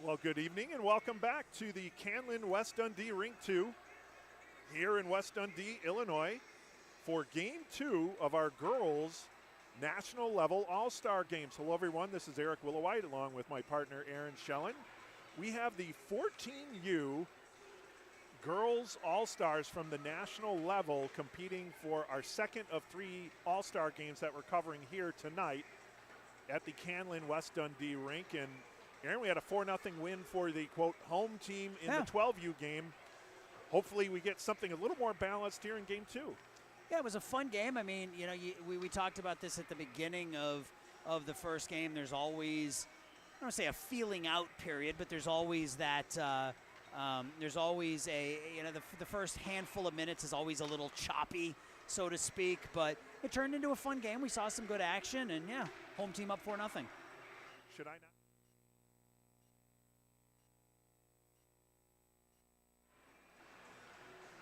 Well, good evening and welcome back to the Canlan West Dundee Rink 2 here in West Dundee, Illinois for Game 2 of our girls' national level all-star games. Hello, everyone. This is Eric Willowite along with my partner Aaron Schellen. We have the 14U girls all-stars from the national level competing for our second of three all-star games that we're covering here tonight at the Canlan West Dundee Rink. And Aaron, we had a 4-0 win for the, quote, home team in the 12U game. Hopefully we get something a little more balanced here in Game 2. Yeah, it was a fun game. I mean, you know, we talked about this at the beginning of the first game. There's always, I don't want to say a feeling out period, but there's always that, there's always a, you know, the first handful of minutes is always a little choppy, so to speak. But it turned into a fun game. We saw some good action, and, yeah, home team up 4-0. Should I not?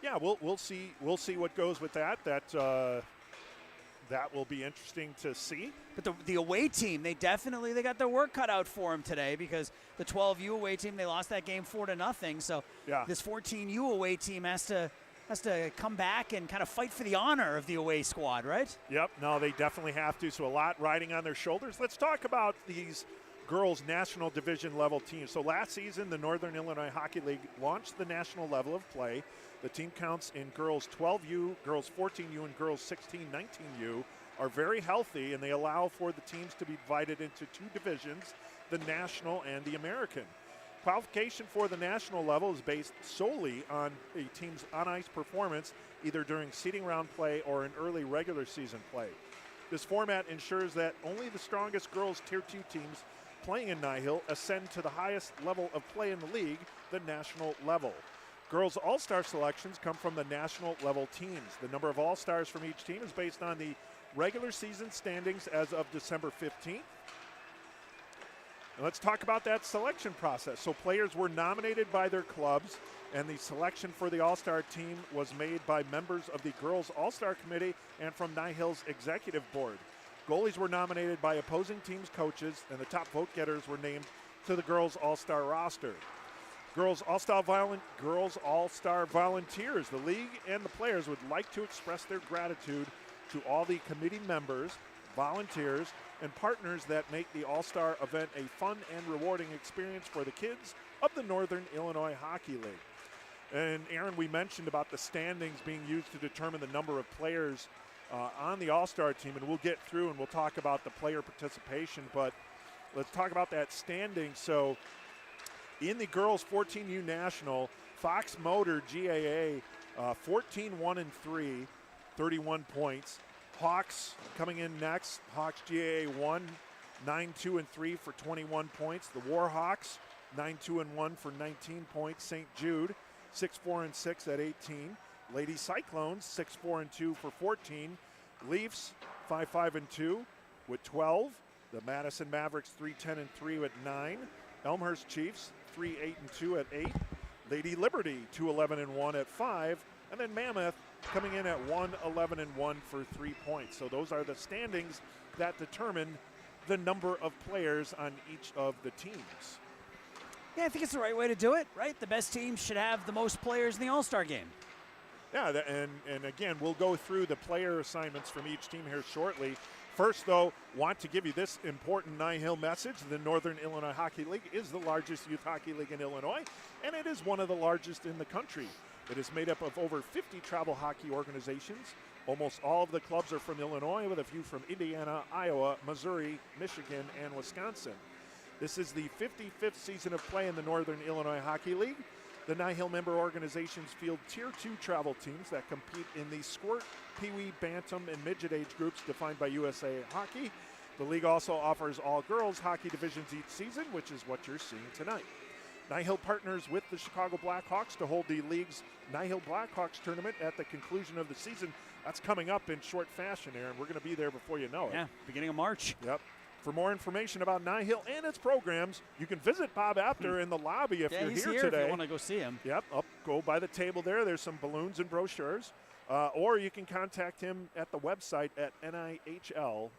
Yeah, we'll see what goes with that. That will be interesting to see. But the away team, they got their work cut out for them today, because the 12U away team, they lost that game 4-0. So yeah, this 14U away team has to come back and kind of fight for the honor of the away squad, right? Yep. No, they definitely have to. So a lot riding on their shoulders. Let's talk about these girls' national division level teams. So last season, the Northern Illinois Hockey League launched the national level of play. The team counts in girls 12U, girls 14U, and girls 16, 19U are very healthy, and they allow for the teams to be divided into two divisions, the national and the American. Qualification for the national level is based solely on a team's on-ice performance, either during seeding round play or in early regular season play. This format ensures that only the strongest girls Tier 2 teams playing in NIHL ascend to the highest level of play in the league, the national level. Girls All-Star selections come from the national level teams. The number of All-Stars from each team is based on the regular season standings as of December 15th. And let's talk about that selection process. So players were nominated by their clubs, and the selection for the All-Star team was made by members of the Girls All-Star Committee and from NIHL's executive board. Goalies were nominated by opposing teams' coaches, and the top vote getters were named to the Girls All-Star roster. Girls All-Star Volunteers. The league and the players would like to express their gratitude to all the committee members, volunteers, and partners that make the All-Star event a fun and rewarding experience for the kids of the Northern Illinois Hockey League. And Aaron, we mentioned about the standings being used to determine the number of players on the All-Star team, and we'll get through and we'll talk about the player participation, but let's talk about that standing. So in the girls 14U National, Fox Motor GAA 14-1-3, 31 points. Hawks coming in next. Hawks GAA 1, 9-2-3 for 21 points. The Warhawks 9-2-1 for 19 points. St. Jude 6-4-6 at 18. Lady Cyclones 6-4-2 for 14. Leafs 5-5-2 with 12. The Madison Mavericks 3-10-3 at 9. Elmhurst Chiefs 3-8-2 at 8. Lady Liberty 2-11-1 at 5. And then Mammoth coming in at 1-11-1 for 3 points. So those are the standings that determine the number of players on each of the teams. Yeah, I think it's the right way to do it, right? The best team should have the most players in the All-Star game. Yeah, and again, we'll go through the player assignments from each team here shortly. First, though, want to give you this important NIHL message. The Northern Illinois Hockey League is the largest youth hockey league in Illinois, and it is one of the largest in the country. It is made up of over 50 travel hockey organizations. Almost all of the clubs are from Illinois, with a few from Indiana, Iowa, Missouri, Michigan, and Wisconsin. This is the 55th season of play in the Northern Illinois Hockey League. The NIHL member organizations field Tier 2 travel teams that compete in the squirt, peewee, bantam, and midget age groups defined by USA Hockey. The league also offers all girls hockey divisions each season, which is what you're seeing tonight. NIHL partners with the Chicago Blackhawks to hold the league's NIHL Blackhawks tournament at the conclusion of the season. That's coming up in short fashion, Aaron. We're going to be there before you know it. Yeah, beginning of March. Yep. For more information about NIHL and its programs, you can visit Bob Apter in the lobby if you're here today. If you want to go see him. Yep, go by the table there. There's some balloons and brochures. Or you can contact him at the website at nihl.info.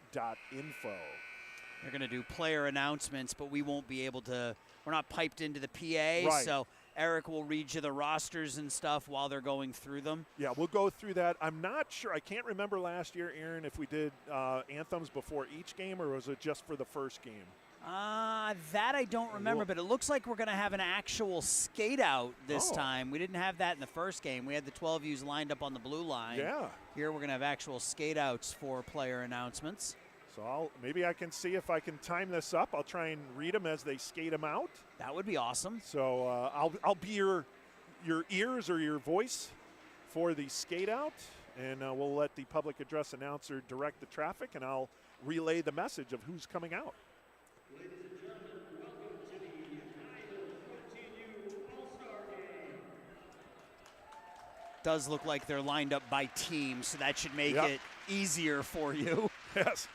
They're going to do player announcements, but we won't be able to. We're not piped into the PA, Right. so Eric will read you the rosters and stuff while they're going through them. Yeah, we'll go through that. I'm not sure. I can't remember last year, Aaron, if we did anthems before each game or was it just for the first game? That I don't remember, but it looks like we're going to have an actual skate out this time. We didn't have that in the first game. We had the 12Us lined up on the blue line. Yeah. Here we're going to have actual skate outs for player announcements. So maybe I can see if I can time this up. I'll try and read them as they skate them out. That would be awesome. So I'll be your ears or your voice for the skate out, and we'll let the public address announcer direct the traffic, and I'll relay the message of who's coming out. Ladies and gentlemen, welcome to the NIHL GOTW All-Star Game. Does look like they're lined up by team, so that should make it easier for you. Yes.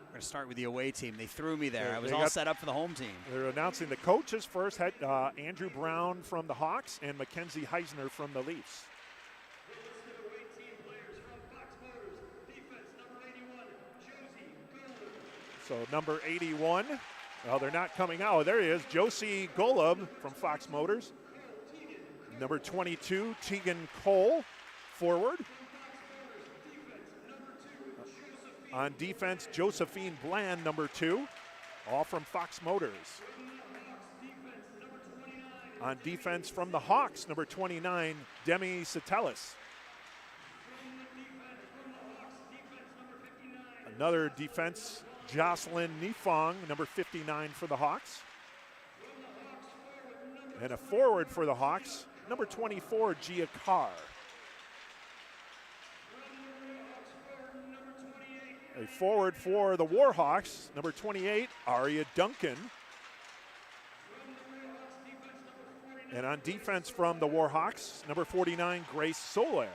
We're going to start with the away team. They threw me there. Yeah, I was all set up for the home team. They're announcing the coaches first. Andrew Brown from the Hawks and Mackenzie Heisner from the Leafs. So number 81, well, they're not coming out. There he is, Josie Golub from Fox Motors. Number 22, Tegan Cole, forward. On defense, Josephine Bland, number 2, all from Fox Motors. On defense from the Hawks, number 29, Demi Satellis. Another defense, Jocelyn Nifong, number 59 for the Hawks. And a forward for the Hawks, number 24, Gia Carr. A forward for the Warhawks, number 28, Aria Duncan. And on defense from the Warhawks, number 49, Grace Soler.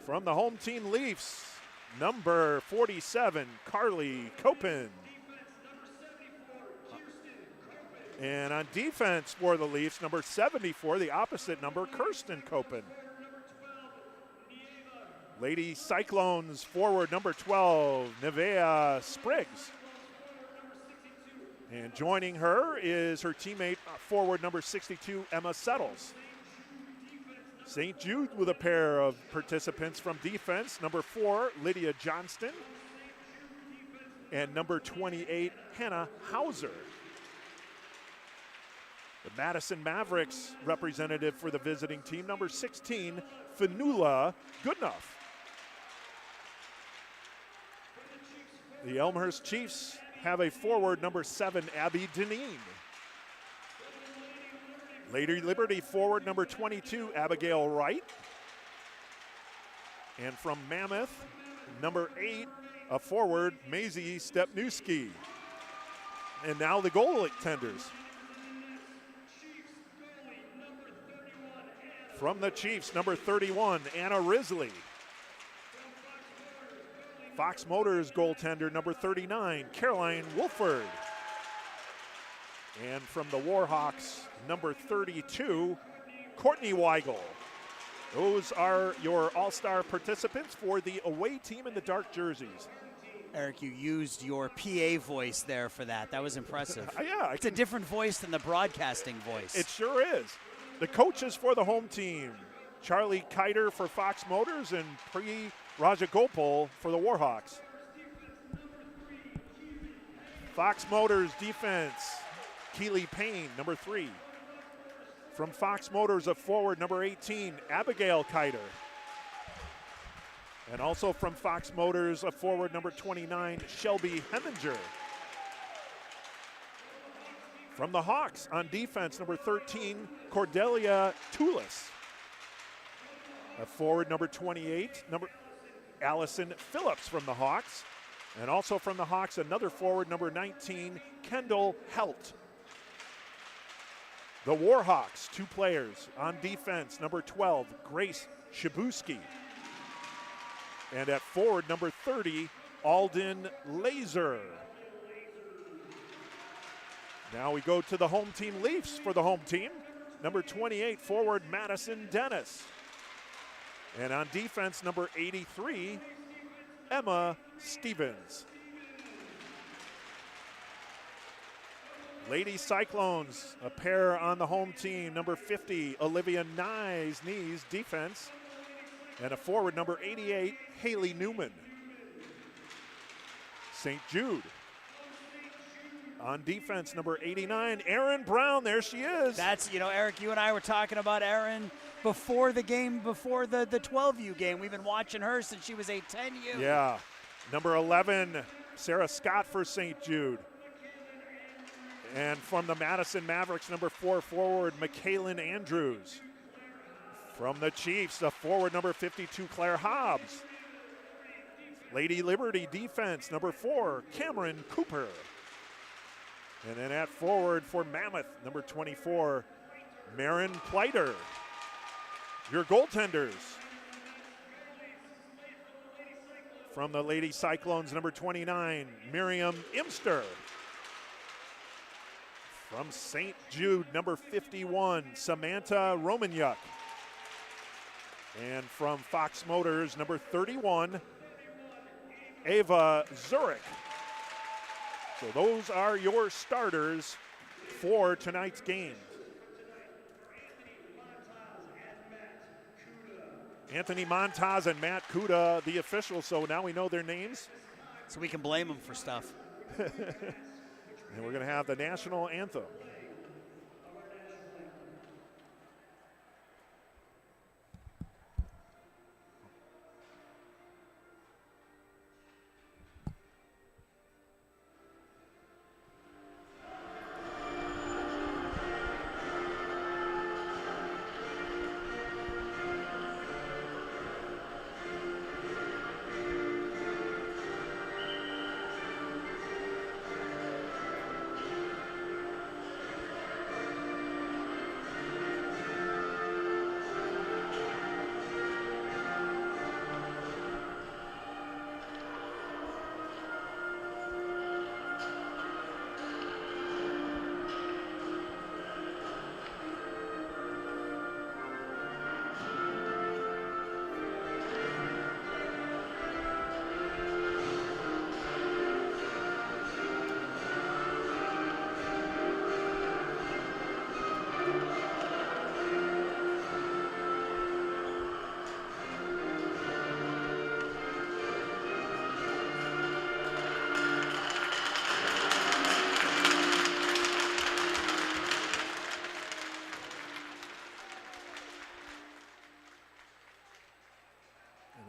From the home team Leafs, number 47, Carly Copen. And on defense for the Leafs, number 74, the opposite number, Kirsten Copen. Lady Cyclones forward, number 12, Nevea Spriggs. And joining her is her teammate, forward number 62, Emma Settles. St. Jude with a pair of participants from defense, number 4, Lydia Johnston. And number 28, Hannah Hauser. The Madison Mavericks representative for the visiting team, number 16, Fanula Goodenough. The Elmhurst Chiefs have a forward, number 7, Abby Deneen. Lady Liberty forward, number 22, Abigail Wright. And from Mammoth, number 8, a forward, Maisie Stepniewski. And now the goal tenders. From the Chiefs, number 31, Anna Risley. Fox Motors goaltender, number 39, Caroline Wolford. And from the Warhawks, number 32, Courtney Weigel. Those are your all-star participants for the away team in the dark jerseys. Eric, you used your PA voice there for that. That was impressive. Yeah. It's a different voice than the broadcasting voice. It sure is. The coaches for the home team, Charlie Kiter for Fox Motors and Pri Rajagopal for the Warhawks. Fox Motors defense, Keely Payne, number 3. From Fox Motors, a forward, number 18, Abigail Kiter. And also from Fox Motors, a forward, number 29, Shelby Heminger. From the Hawks, on defense, number 13, Cordelia Toulis. A forward, number 28, Allison Phillips from the Hawks. And also from the Hawks, another forward, number 19, Kendall Helt. The Warhawks, 2 players. On defense, number 12, Grace Shabuski. And at forward, number 30, Alden Laser. Now we go to the home team Leafs for the home team. Number 28, forward Madison Dennis. And on defense, number 83, Emma Stevens. Lady Cyclones, a pair on the home team. Number 50, Olivia Knees, defense. And a forward, number 88, Haley Newman. St. Jude. On defense, number 89, Erin Brown. There she is. That's, Eric, you and I were talking about Erin before the game, before the 12U game. We've been watching her since she was a 10U. Yeah. Number 11, Sarah Scott for St. Jude. And from the Madison Mavericks, number 4 forward, McKaylin Andrews. From the Chiefs, the forward, number 52, Claire Hobbs. Lady Liberty defense, number 4, Cameron Cooper. And then at forward for Mammoth, number 24, Marin Pleiter. Your goaltenders. From the Lady Cyclones, number 29, Miriam Imster. From St. Jude, number 51, Samantha Romanyuk. And from Fox Motors, number 31, Ava Zurich. So those are your starters for tonight's game. Anthony Montaz and Matt Kuda, the officials, so now we know their names. So we can blame them for stuff. And we're going to have the national anthem.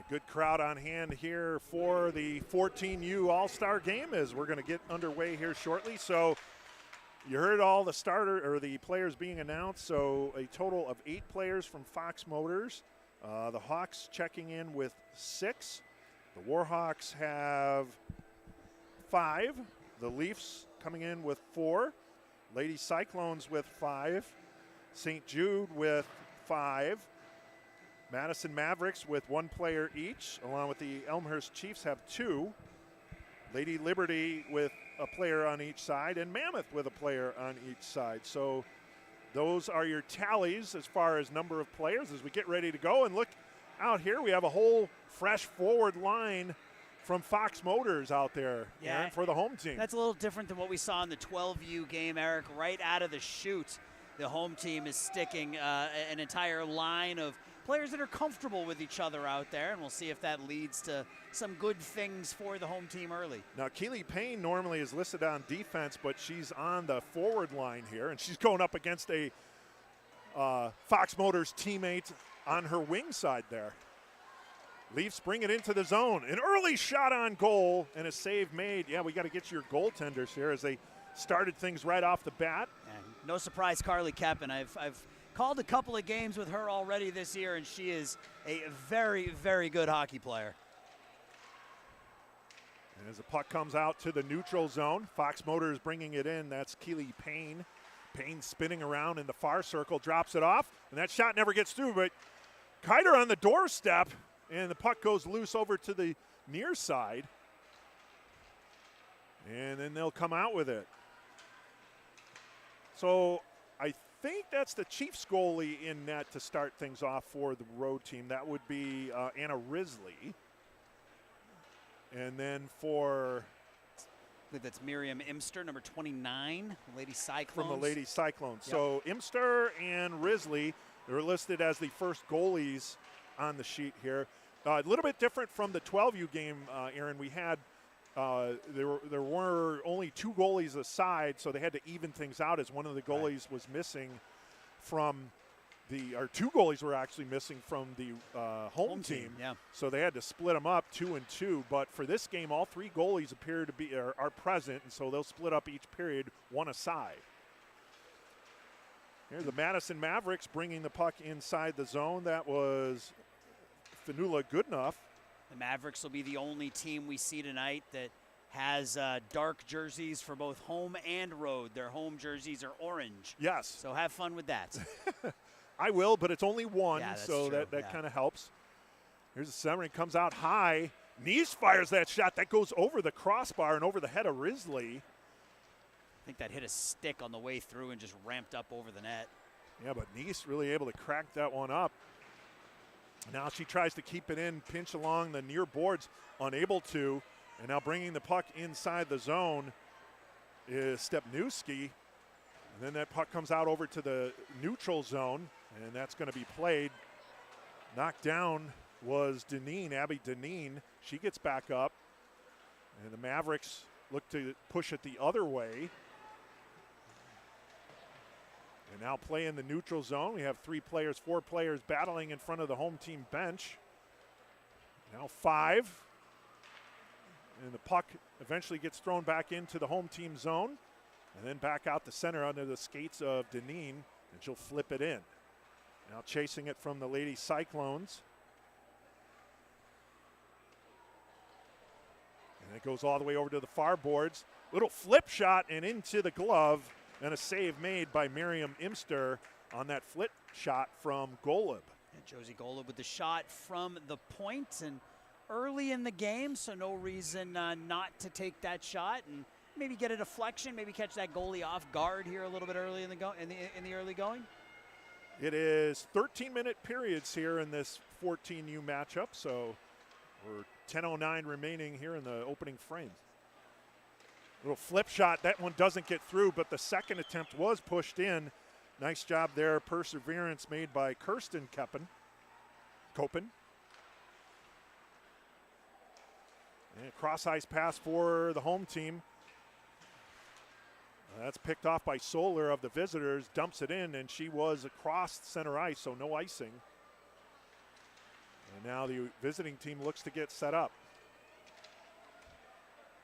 Good crowd on hand here for the 14U All-Star game as we're going to get underway here shortly. So you heard all the players being announced. So a total of 8 players from Fox Motors. The Hawks checking in with 6. The Warhawks have 5. The Leafs coming in with 4. Lady Cyclones with 5. St. Jude with 5. Madison Mavericks with 1 player each, along with the Elmhurst Chiefs have 2. Lady Liberty with a player on each side, and Mammoth with a player on each side. So those are your tallies as far as number of players as we get ready to go. And look out here, we have a whole fresh forward line from Fox Motors out there for the home team. That's a little different than what we saw in the 12U game, Eric. Right out of the chute, the home team is sticking an entire line of players that are comfortable with each other out there, and we'll see if that leads to some good things for the home team early. Now, Keely Payne normally is listed on defense, but she's on the forward line here, and she's going up against a Fox Motors teammate on her wing side there. Leafs bring it into the zone. An early shot on goal and a save made. Yeah, we got to get your goaltenders here as they started things right off the bat. And no surprise, Carly Keppen. I've called a couple of games with her already this year, and she is a very, very good hockey player. And as the puck comes out to the neutral zone, Fox Motors bringing it in. That's Keely Payne. Payne spinning around in the far circle, drops it off, and that shot never gets through, but Kiter on the doorstep, and the puck goes loose over to the near side. And then they'll come out with it. So I think that's the Chiefs goalie in net to start things off for the road team. That would be Anna Risley. And then for... I believe that's Miriam Imster, number 29, Lady Cyclones. From the Lady Cyclones. Yep. So Imster and Risley, they're listed as the first goalies on the sheet here. A little bit different from the 12U game, Aaron. We had there were only 2 goalies aside, so they had to even things out as one of the goalies was missing from or 2 goalies were actually missing from the home team. Yeah. So they had to split them up 2 and 2. But for this game, all 3 goalies appear to be are present, and so they'll split up each period, 1 aside. Here the Madison Mavericks bringing the puck inside the zone. That was Fanula Goodenough. The Mavericks will be the only team we see tonight that has dark jerseys for both home and road. Their home jerseys are orange. Yes. So have fun with that. I will, but it's only 1, Yeah, that's so true. that kind of helps. Here's a centering, comes out high. Neese fires that shot. That goes over the crossbar and over the head of Risley. I think that hit a stick on the way through and just ramped up over the net. Yeah, but Neese really able to crack that one up. Now she tries to keep it in, pinch along the near boards, unable to. And now bringing the puck inside the zone is Stepniewski. And then that puck comes out over to the neutral zone, and that's going to be played. Knocked down was Deneen, Abby Deneen. She gets back up, and the Mavericks look to push it the other way. And now play in the neutral zone. We have 4 players battling in front of the home team bench. Now 5. And the puck eventually gets thrown back into the home team zone. And then back out the center under the skates of Deneen. And she'll flip it in. Now chasing it from the Lady Cyclones. And it goes all the way over to the far boards. Little flip shot and into the glove. And a save made by Miriam Imster on that flip shot from Golub. And Josie Golub with the shot from the point and early in the game, so no reason not to take that shot and maybe get a deflection, maybe catch that goalie off guard here a little bit early in the early going. It is 13-minute periods here in this 14U matchup, so we're 10:09 remaining here in the opening frame. Little flip shot. That one doesn't get through, but the second attempt was pushed in. Nice job there. Perseverance made by Kirsten Koppen. And cross-ice pass for the home team. That's picked off by Solar of the visitors. Dumps it in, and she was across center ice, so no icing. And now the visiting team looks to get set up.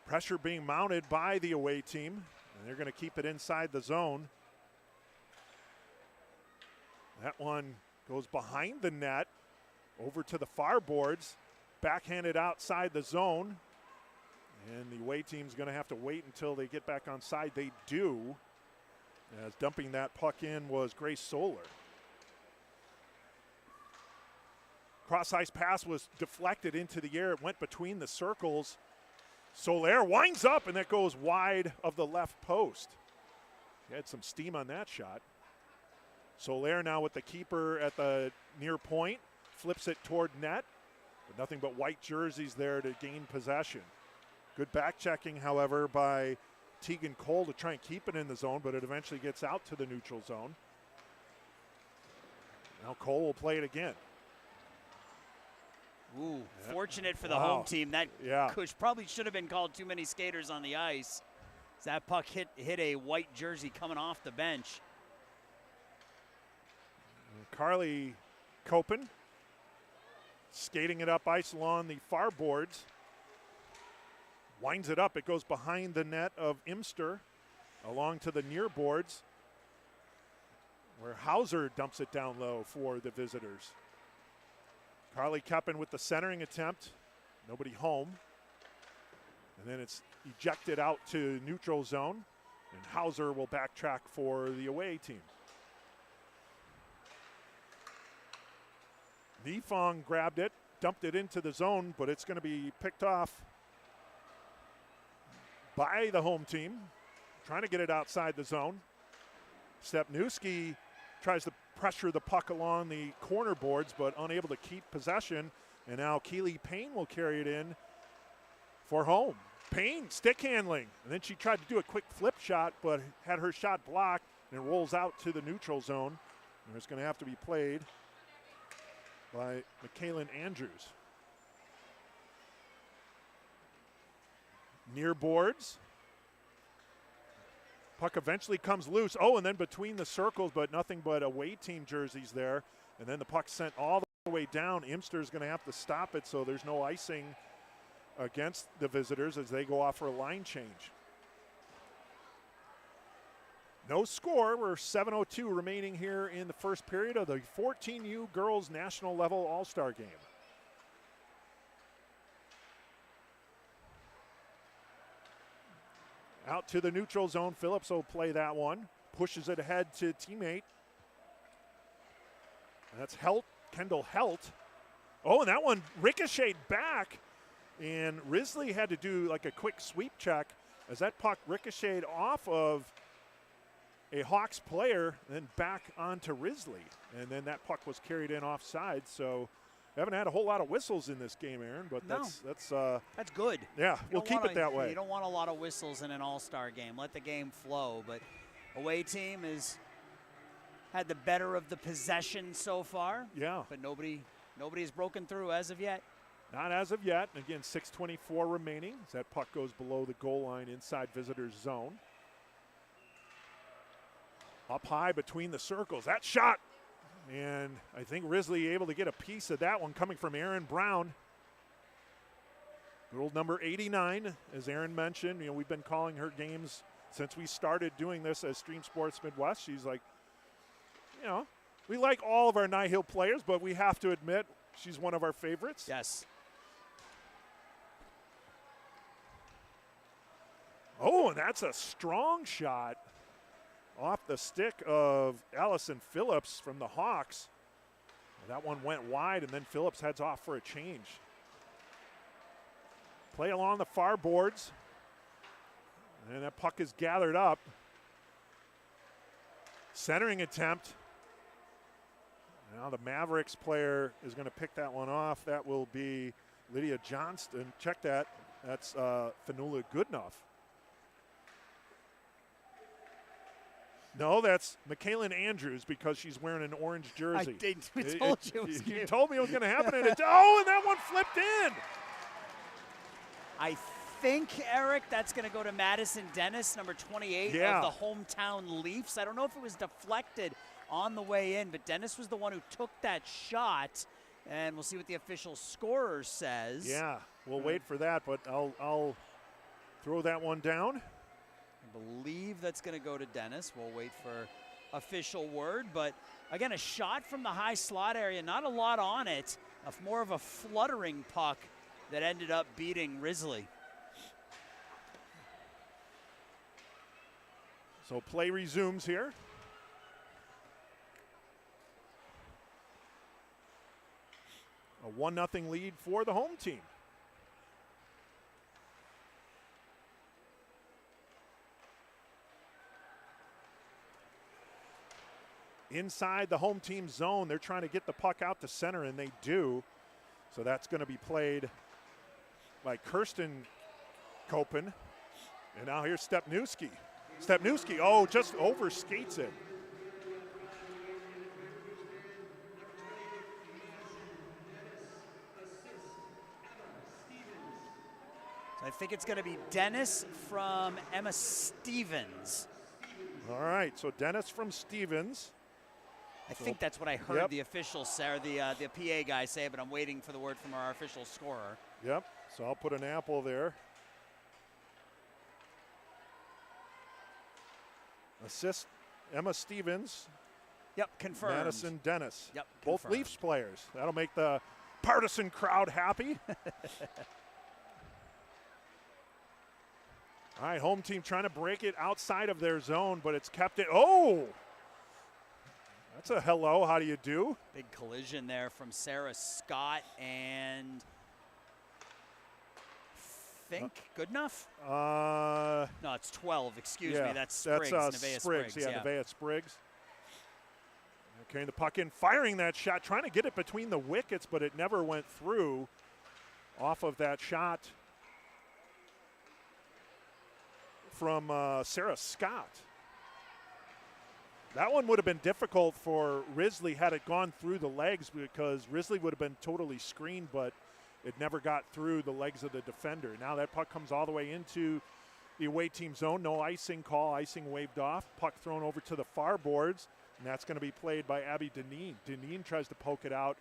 Pressure being mounted by the away team, and they're going to keep it inside the zone. That one goes behind the net, over to the far boards, backhanded outside the zone. And the away team's going to have to wait until they get back on side. They do, as dumping that puck in was Grace Solar. Cross-ice pass was deflected into the air. It went between the circles. Soler winds up, and that goes wide of the left post. He had some steam on that shot. Soler now with the keeper at the near point, flips it toward net, but nothing but white jerseys there to gain possession. Good back checking, however, by Tegan Cole to try and keep it in the zone, but it eventually gets out to the neutral zone. Now Cole will play it again. Ooh, fortunate for the home team. That probably should have been called too many skaters on the ice. That puck hit a white jersey coming off the bench. Carly Koppen skating it up ice along the far boards. Winds it up. It goes behind the net of Imster along to the near boards, where Hauser dumps it down low for the visitors. Carly Koppen with the centering attempt. Nobody home. And then it's ejected out to neutral zone, and Hauser will backtrack for the away team. Nifong grabbed it, dumped it into the zone, but it's going to be picked off by the home team, trying to get it outside the zone. Stepniewski tries to pressure the puck along the corner boards, but unable to keep possession. And now Keely Payne will carry it in for home. Payne stick handling, and then she tried to do a quick flip shot, but had her shot blocked, and it rolls out to the neutral zone. And it's going to have to be played by McKaylin Andrews. Near boards. Puck eventually comes loose. Oh, and then between the circles, but nothing but away team jerseys there. And then the puck sent all the way down. Imster's going to have to stop it, so there's no icing against the visitors as they go off for a line change. No score. We're 7:02 remaining here in the first period of the 14U Girls National Level All-Star Game. Out to the neutral zone. Phillips will play that one. Pushes it ahead to teammate. That's Kendall Helt. Oh, and that one ricocheted back. And Risley had to do like a quick sweep check as that puck ricocheted off of a Hawks player and then back onto Risley. And then that puck was carried in offside. So we haven't had a whole lot of whistles in this game, Aaron, but that's good. Yeah, we'll keep it that way. You don't want a lot of whistles in an all-star game. Let the game flow. But away team has had the better of the possession so far. Yeah. But nobody has broken through as of yet. Not as of yet. Again, 6:24 remaining as that puck goes below the goal line inside visitors' zone. Up high between the circles. That shot. And I think Risley able to get a piece of that one coming from Aaron Brown. Good old number 89, as Aaron mentioned. You know, we've been calling her games since we started doing this as Stream Sports Midwest. She's like, you know, we like all of our NIHL players, but we have to admit she's one of our favorites. Yes. Oh, and that's a strong shot off the stick of Allison Phillips from the Hawks. That one went wide, and then Phillips heads off for a change. Play along the far boards. And that puck is gathered up. Centering attempt. Now the Mavericks player is going to pick that one off. That will be Lydia Johnston. Check that. That's Fanula Goodenough. No, that's McKaylin Andrews because she's wearing an orange jersey. I told you. You told me it was going to happen. And oh, and that one flipped in. I think, Eric, that's going to go to Madison Dennis, number 28 of the hometown Leafs. I don't know if it was deflected on the way in, but Dennis was the one who took that shot. And we'll see what the official scorer says. Yeah, we'll wait for that, but I'll throw that one down. I believe that's going to go to Dennis. We'll wait for official word. But, again, a shot from the high slot area. Not a lot on it. More of a fluttering puck that ended up beating Risley. So play resumes here. A 1-0 lead for the home team. Inside the home team zone, they're trying to get the puck out to center, and they do. So that's going to be played by Kirsten Kopen. And now here's Stepniewski. Stepniewski, oh, just overskates it. So I think it's going to be Dennis from Emma Stevens. All right, so Dennis from Stevens. I think that's what I heard the official say, or the PA guy say, but I'm waiting for the word from our official scorer. Yep, so I'll put an apple there. Assist Emma Stevens. Yep, confirmed. Madison Dennis. Yep, both confirmed. Leafs players. That'll make the partisan crowd happy. All right, home team trying to break it outside of their zone, but it's kept it. Oh! That's a hello, how do you do? Big collision there from Sarah Scott and think. Good enough? No, it's 12. Excuse me. That's Spriggs. Nevaeh Spriggs. Yeah, Nevaeh Spriggs. Carrying the puck in, firing that shot, trying to get it between the wickets, but it never went through off of that shot from Sarah Scott. That one would have been difficult for Risley had it gone through the legs, because Risley would have been totally screened, but it never got through the legs of the defender. Now that puck comes all the way into the away team zone. No icing call, icing waved off. Puck thrown over to the far boards, and that's going to be played by Abby Deneen. Deneen tries to poke it out,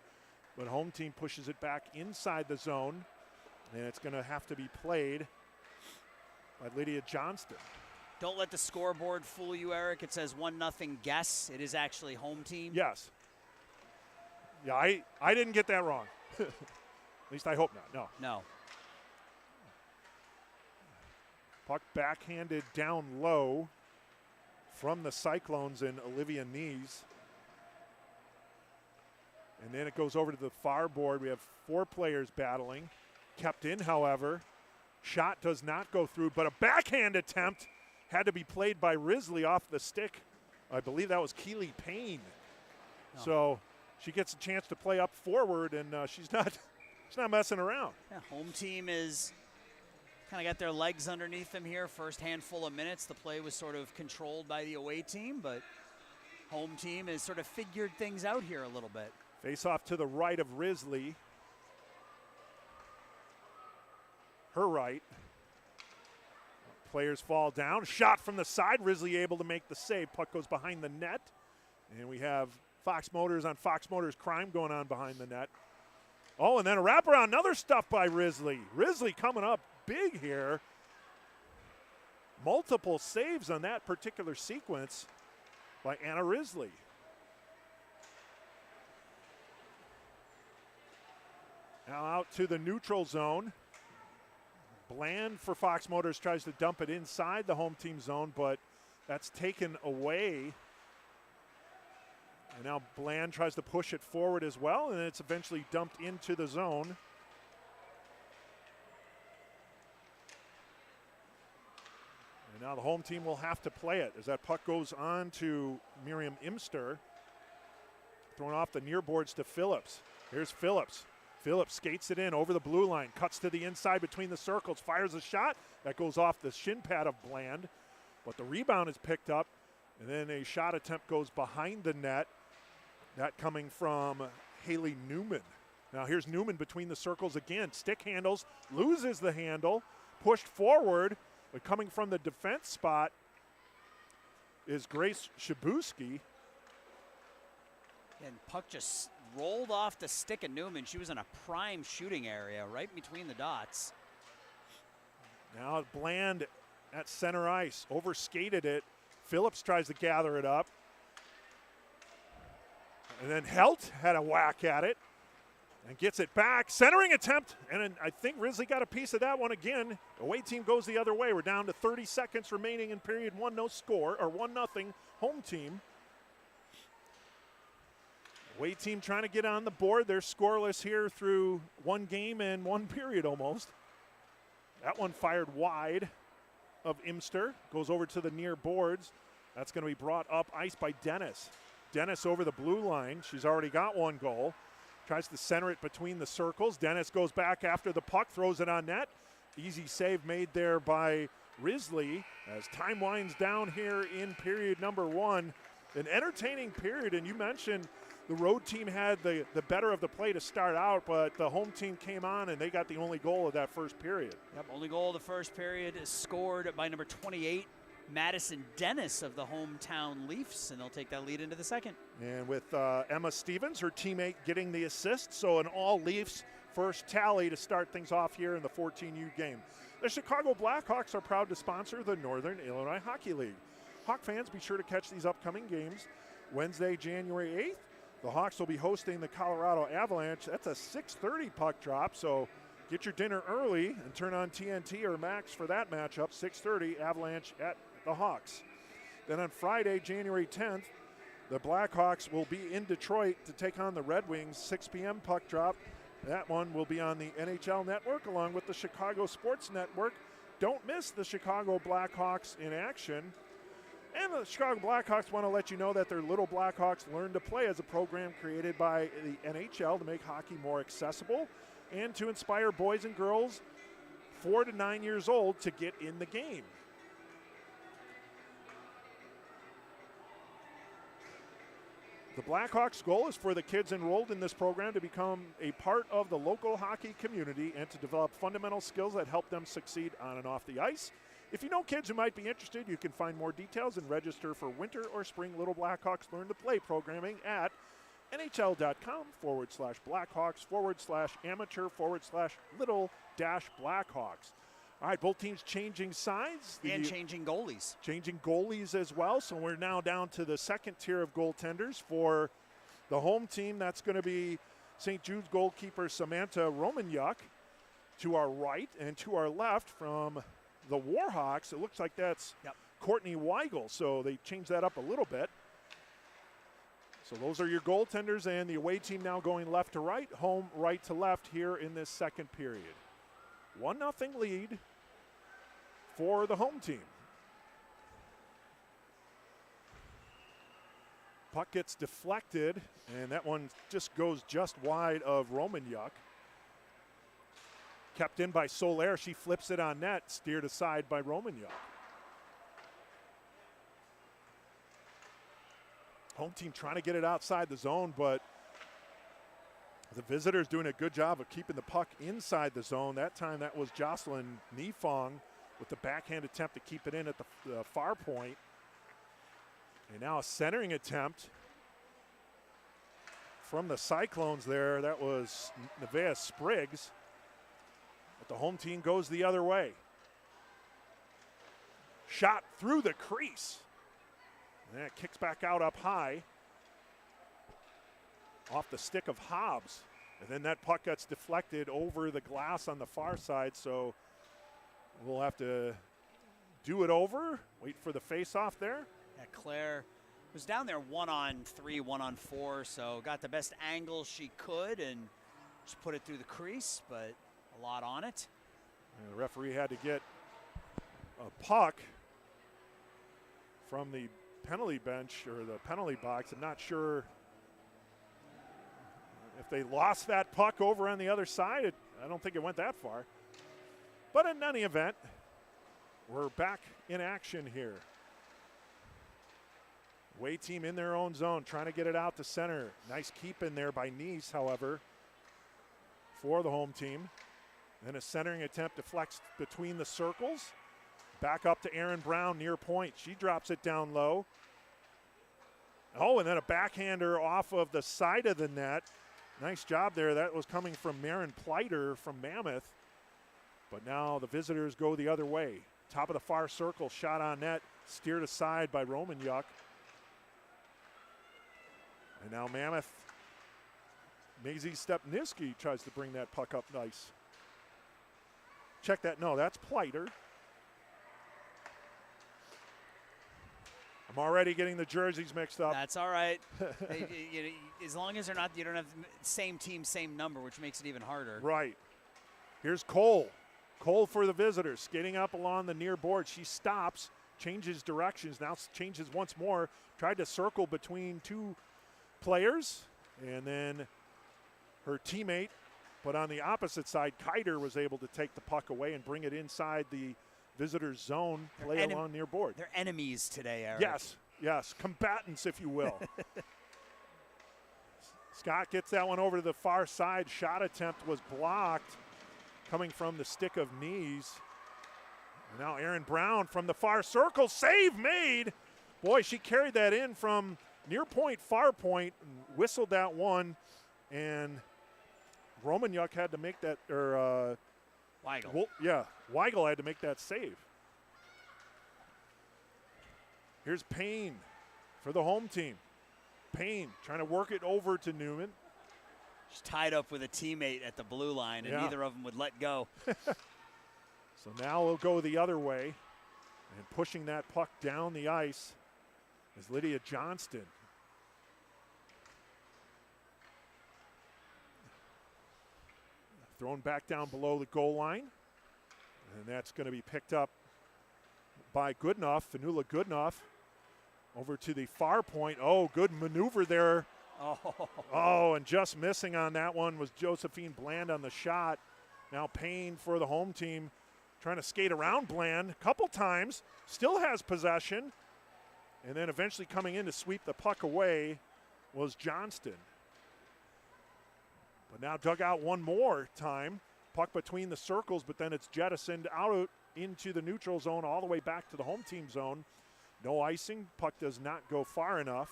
but home team pushes it back inside the zone, and it's going to have to be played by Lydia Johnston. Don't let the scoreboard fool you, Eric. It says 1-0 guess. It is actually home team. Yes. Yeah, I didn't get that wrong. At least I hope not. No. Puck backhanded down low from the Cyclones and Olivia Nees. And then it goes over to the far board. We have 4 players battling. Kept in, however. Shot does not go through, but a backhand attempt had to be played by Risley off the stick. I believe that was Keely Payne. Oh. So she gets a chance to play up forward, and she's not messing around. Yeah, home team is kind of got their legs underneath them here. First handful of minutes, the play was sort of controlled by the away team, but home team has sort of figured things out here a little bit. Face off to the right of Risley. Her right. Players fall down. Shot from the side. Risley able to make the save. Puck goes behind the net. And we have Fox Motors on Fox Motors crime going on behind the net. Oh, and then a wraparound. Another stuff by Risley. Risley coming up big here. Multiple saves on that particular sequence by Anna Risley. Now out to the neutral zone. Bland for Fox Motors tries to dump it inside the home team zone, but that's taken away. And now Bland tries to push it forward as well, and it's eventually dumped into the zone. And now the home team will have to play it as that puck goes on to Miriam Imster. Thrown off the near boards to Phillips. Here's Phillips. Phillips skates it in over the blue line, cuts to the inside between the circles, fires a shot. That goes off the shin pad of Bland, but the rebound is picked up, and then a shot attempt goes behind the net. That coming from Haley Newman. Now here's Newman between the circles again. Stick handles, loses the handle, pushed forward, but coming from the defense spot is Grace Shabuski. And puck just rolled off the stick of Newman. She was in a prime shooting area right between the dots. Now Bland at center ice, overskated it. Phillips tries to gather it up. And then Helt had a whack at it and gets it back. Centering attempt, and then I think Risley got a piece of that one again. Away team goes the other way. We're down to 30 seconds remaining in period 1, no score, or 1-0 home team. Away team trying to get on the board. They're scoreless here through one game and one period almost. That one fired wide of Imster. Goes over to the near boards. That's going to be brought up ice by Dennis. Dennis over the blue line. She's already got one goal. Tries to center it between the circles. Dennis goes back after the puck, throws it on net. Easy save made there by Risley as time winds down here in period number 1. An entertaining period, and you mentioned the road team had the better of the play to start out, but the home team came on and they got the only goal of that first period. Yep, only goal of the first period is scored by number 28, Madison Dennis of the hometown Leafs, and they'll take that lead into the second. And with Emma Stevens, her teammate, getting the assist, so an all Leafs first tally to start things off here in the 14U game. The Chicago Blackhawks are proud to sponsor the Northern Illinois Hockey League. Hawk fans, be sure to catch these upcoming games. Wednesday, January 8th, the Hawks will be hosting the Colorado Avalanche. That's a 6:30 puck drop, so get your dinner early and turn on TNT or Max for that matchup. 6:30, Avalanche at the Hawks. Then on Friday, January 10th, the Blackhawks will be in Detroit to take on the Red Wings. 6 p.m. puck drop. That one will be on the NHL Network along with the Chicago Sports Network. Don't miss the Chicago Blackhawks in action. And the Chicago Blackhawks want to let you know that their Little Blackhawks Learn to Play is a program created by the NHL to make hockey more accessible and to inspire boys and girls 4 to 9 years old to get in the game. The Blackhawks' goal is for the kids enrolled in this program to become a part of the local hockey community and to develop fundamental skills that help them succeed on and off the ice. If you know kids who might be interested, you can find more details and register for winter or spring Little Blackhawks Learn to Play programming at NHL.com/Blackhawks/amateur/little-Blackhawks. All right, both teams changing sides. And changing goalies. Changing goalies as well. So we're now down to the second tier of goaltenders. For the home team, that's going to be St. Jude's goalkeeper Samantha Romanyuk to our right, and to our left from the Warhawks, it looks like that's Courtney Weigel. So they changed that up a little bit. So those are your goaltenders, and the away team now going left to right, home right to left here in this second period. 1-0 lead for the home team. Puck gets deflected, and that one just goes just wide of Romanyuk. Kept in by Soler. She flips it on net, steered aside by Romanyuk. Home team trying to get it outside the zone, but the visitors doing a good job of keeping the puck inside the zone. That time that was Jocelyn Nifong with the backhand attempt to keep it in at the far point. And now a centering attempt from the Cyclones there. That was Nevaeh Spriggs. But the home team goes the other way. Shot through the crease. And that kicks back out up high. Off the stick of Hobbs. And then that puck gets deflected over the glass on the far side, so we'll have to do it over. Wait for the face-off there. Yeah, Claire was down there 1-on-3, 1-on-4, so got the best angle she could and just put it through the crease, but a lot on it. And the referee had to get a puck from the penalty bench or the penalty box. I'm not sure if they lost that puck over on the other side. I don't think it went that far. But in any event, we're back in action here. Away team in their own zone, trying to get it out to center. Nice keep in there by Nice, however, for the home team. Then a centering attempt deflects between the circles. Back up to Erin Brown near point. She drops it down low. Oh, and then a backhander off of the side of the net. Nice job there. That was coming from Marin Pleiter from Mammoth. But now the visitors go the other way. Top of the far circle, shot on net, steered aside by Romanyuk. And now Mammoth, Maisie Stepniski tries to bring that puck up nice. Check that. No, that's Pleiter. I'm already getting the jerseys mixed up. That's all right. As long as they're not, you don't have same team, same number, which makes it even harder. Right. Here's Cole. Cole for the visitors, skating up along the near board. She stops, changes directions, now changes once more. Tried to circle between two players, and then her teammate, but on the opposite side, Kiter was able to take the puck away and bring it inside the visitors' zone, play along near board. They're enemies today, Eric. Yes, combatants, if you will. Scott gets that one over to the far side. Shot attempt was blocked, coming from the stick of Knees. And now Erin Brown from the far circle, save made. Boy, she carried that in from near point, far point, and whistled that one, and Romanyuk had to make that, or Weigel. Weigel had to make that save. Here's Payne for the home team. Payne trying to work it over to Newman. She's tied up with a teammate at the blue line, and neither of them would let go. So now we'll go the other way, and pushing that puck down the ice is Lydia Johnston. Thrown back down below the goal line. And that's going to be picked up by Goodenough, Fanula Goodenough, over to the far point. Oh, good maneuver there. Oh, and just missing on that one was Josephine Bland on the shot. Now Payne for the home team, trying to skate around Bland a couple times, still has possession, and then eventually coming in to sweep the puck away was Johnston. But now dug out one more time. Puck between the circles, but then it's jettisoned out into the neutral zone all the way back to the home team zone. No icing. Puck does not go far enough.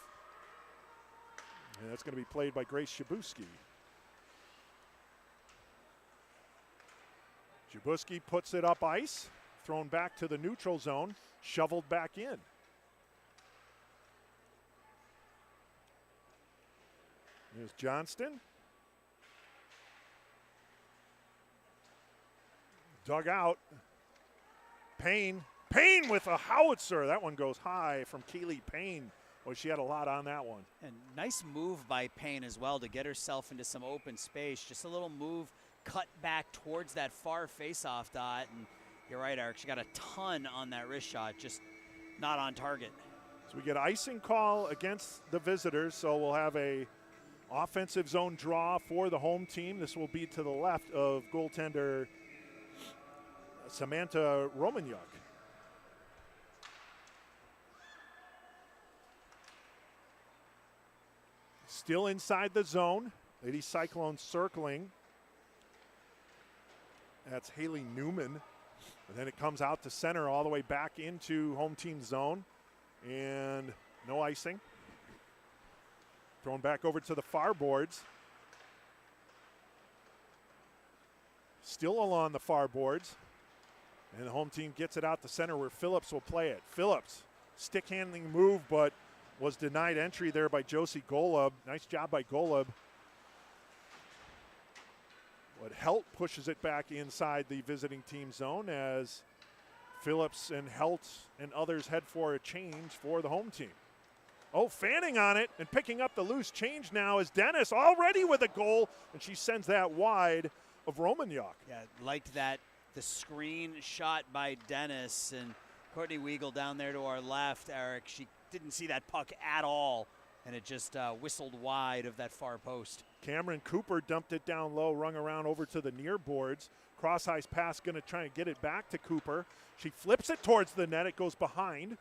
And that's going to be played by Grace Shabuski. Shabuski puts it up ice, thrown back to the neutral zone, shoveled back in. Here's Johnston. Dug out. Payne with a howitzer. That one goes high from Keely Payne. Well, she had a lot on that one. And nice move by Payne as well to get herself into some open space. Just a little move, cut back towards that far face-off dot. And you're right, Eric, she got a ton on that wrist shot, just not on target. So we get icing call against the visitors, so we'll have a offensive zone draw for the home team. This will be to the left of goaltender Samantha Romanyuk. Still inside the zone. Lady Cyclones circling. That's Haley Newman. And then it comes out to center all the way back into home team zone. And no icing. Thrown back over to the far boards. Still along the far boards. And the home team gets it out to center where Phillips will play it. Phillips, stick handling move, but was denied entry there by Josie Golub. Nice job by Golub. But Helt pushes it back inside the visiting team zone as Phillips and Helt and others head for a change for the home team. Oh, fanning on it and picking up the loose change now is Dennis, already with a goal, and she sends that wide of Romanyuk. Yeah, liked that. The screen shot by Dennis, and Courtney Weigel down there to our left, Eric. She didn't see that puck at all, and it just whistled wide of that far post. Cameron Cooper dumped it down low, rung around over to the near boards. Cross-ice pass, going to try and get it back to Cooper. She flips it towards the net. It goes behind.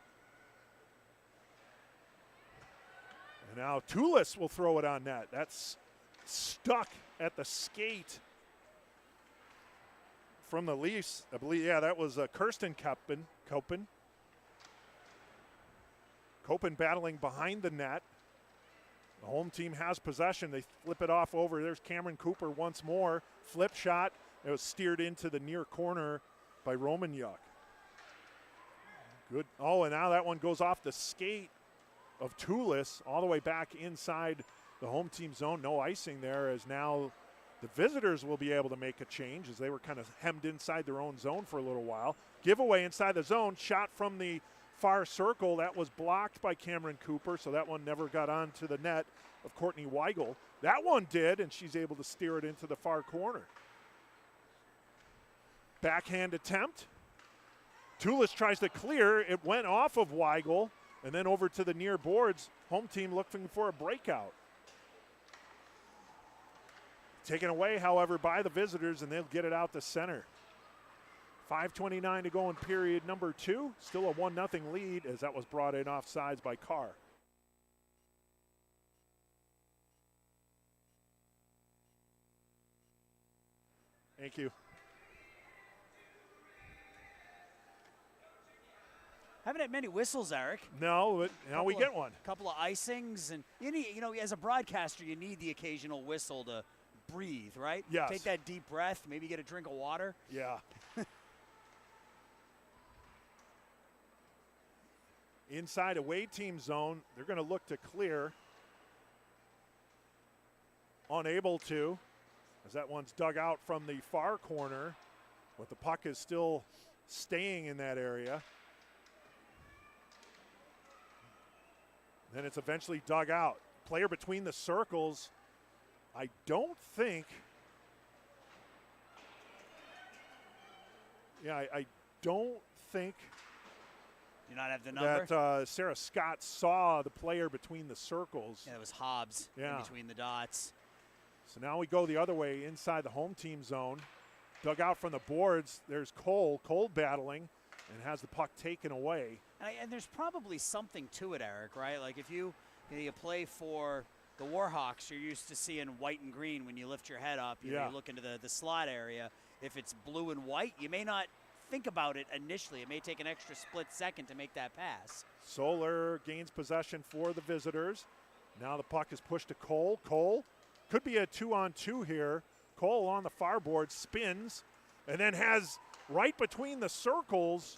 And now Tulis will throw it on net. That's stuck at the skate from the Leafs. I believe, yeah, that was Kirsten Koppen. Koppen battling behind the net. The home team has possession. They flip it off over. There's Cameron Cooper once more. Flip shot. It was steered into the near corner by Romanyuk. Good. Oh, and now that one goes off the skate of Tulis all the way back inside the home team zone. No icing there, as now the visitors will be able to make a change as they were kind of hemmed inside their own zone for a little while. Giveaway inside the zone. Shot from the far circle. That was blocked by Cameron Cooper, so that one never got onto the net of Courtney Weigel. That one did, and she's able to steer it into the far corner. Backhand attempt. Tulis tries to clear. It went off of Weigel and then over to the near boards. Home team looking for a breakout. Taken away, however, by the visitors, and they'll get it out to center. 5:29 to go in period number 2. Still a 1-0 lead as that was brought in offsides by Carr. Thank you. Haven't had many whistles, Eric. No, but now we get one. A couple of icings, and you need, as a broadcaster, you need the occasional whistle to breathe, right? Yes. Take that deep breath, maybe get a drink of water. Yeah. Inside away team zone, they're going to look to clear. Unable to, as that one's dug out from the far corner, but the puck is still staying in that area. Then it's eventually dug out. Player between the circles, I don't think Yeah, I don't think Do not have the number? that Sarah Scott saw the player between the circles. Yeah, it was Hobbs in between the dots. So now we go the other way inside the home team zone. Dug out from the boards. There's Cole. Cole battling and has the puck taken away. And there's probably something to it, Eric, right? Like if you play for the Warhawks, you're used to seeing white and green when you lift your head up. You know, you look into the slot area. If it's blue and white, you may not think about it initially. It may take an extra split second to make that pass. Solar gains possession for the visitors. Now the puck is pushed to Cole. Cole could be a 2-on-2 here. Cole on the far board spins and then has right between the circles.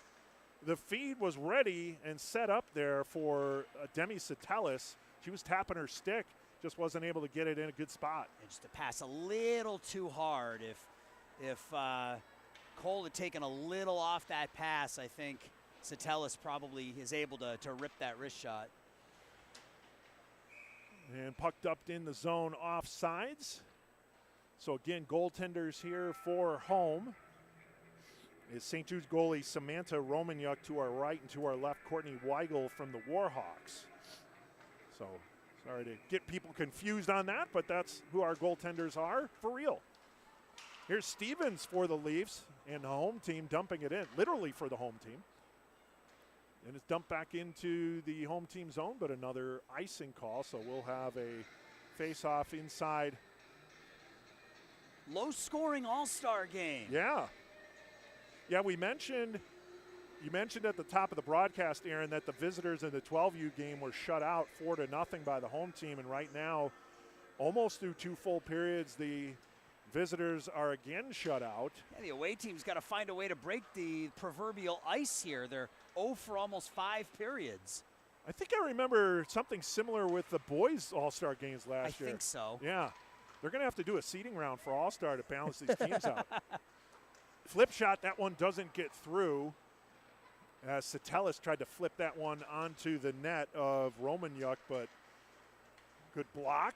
The feed was ready and set up there for Demi Satellis. She was tapping her stick, just wasn't able to get it in a good spot. And just to pass a little too hard. If Cole had taken a little off that pass, I think Satellis probably is able to rip that wrist shot. And puck dumped in the zone off sides. So again, goaltenders here for home. Is St. Jude's goalie Samantha Romaniuk to our right, and to our left, Courtney Weigel from the Warhawks. So sorry to get people confused on that, but that's who our goaltenders are for real. Here's Stevens for the Leafs and the home team dumping it in, literally for the home team. And it's dumped back into the home team zone, but another icing call, so we'll have a face-off inside. Low-scoring all-star game. Yeah. Yeah, you mentioned at the top of the broadcast, Aaron, that the visitors in the 12U game were shut out 4-0 by the home team, and right now, almost through 2 full periods, the visitors are again shut out. Yeah, the away team's got to find a way to break the proverbial ice here. They're 0 for almost 5 periods. I think I remember something similar with the boys' All-Star games last year. I think so. Yeah. They're going to have to do a seeding round for All-Star to balance these teams out. Flip shot, that one doesn't get through. As Satellis tried to flip that one onto the net of Romaniuk, but good block.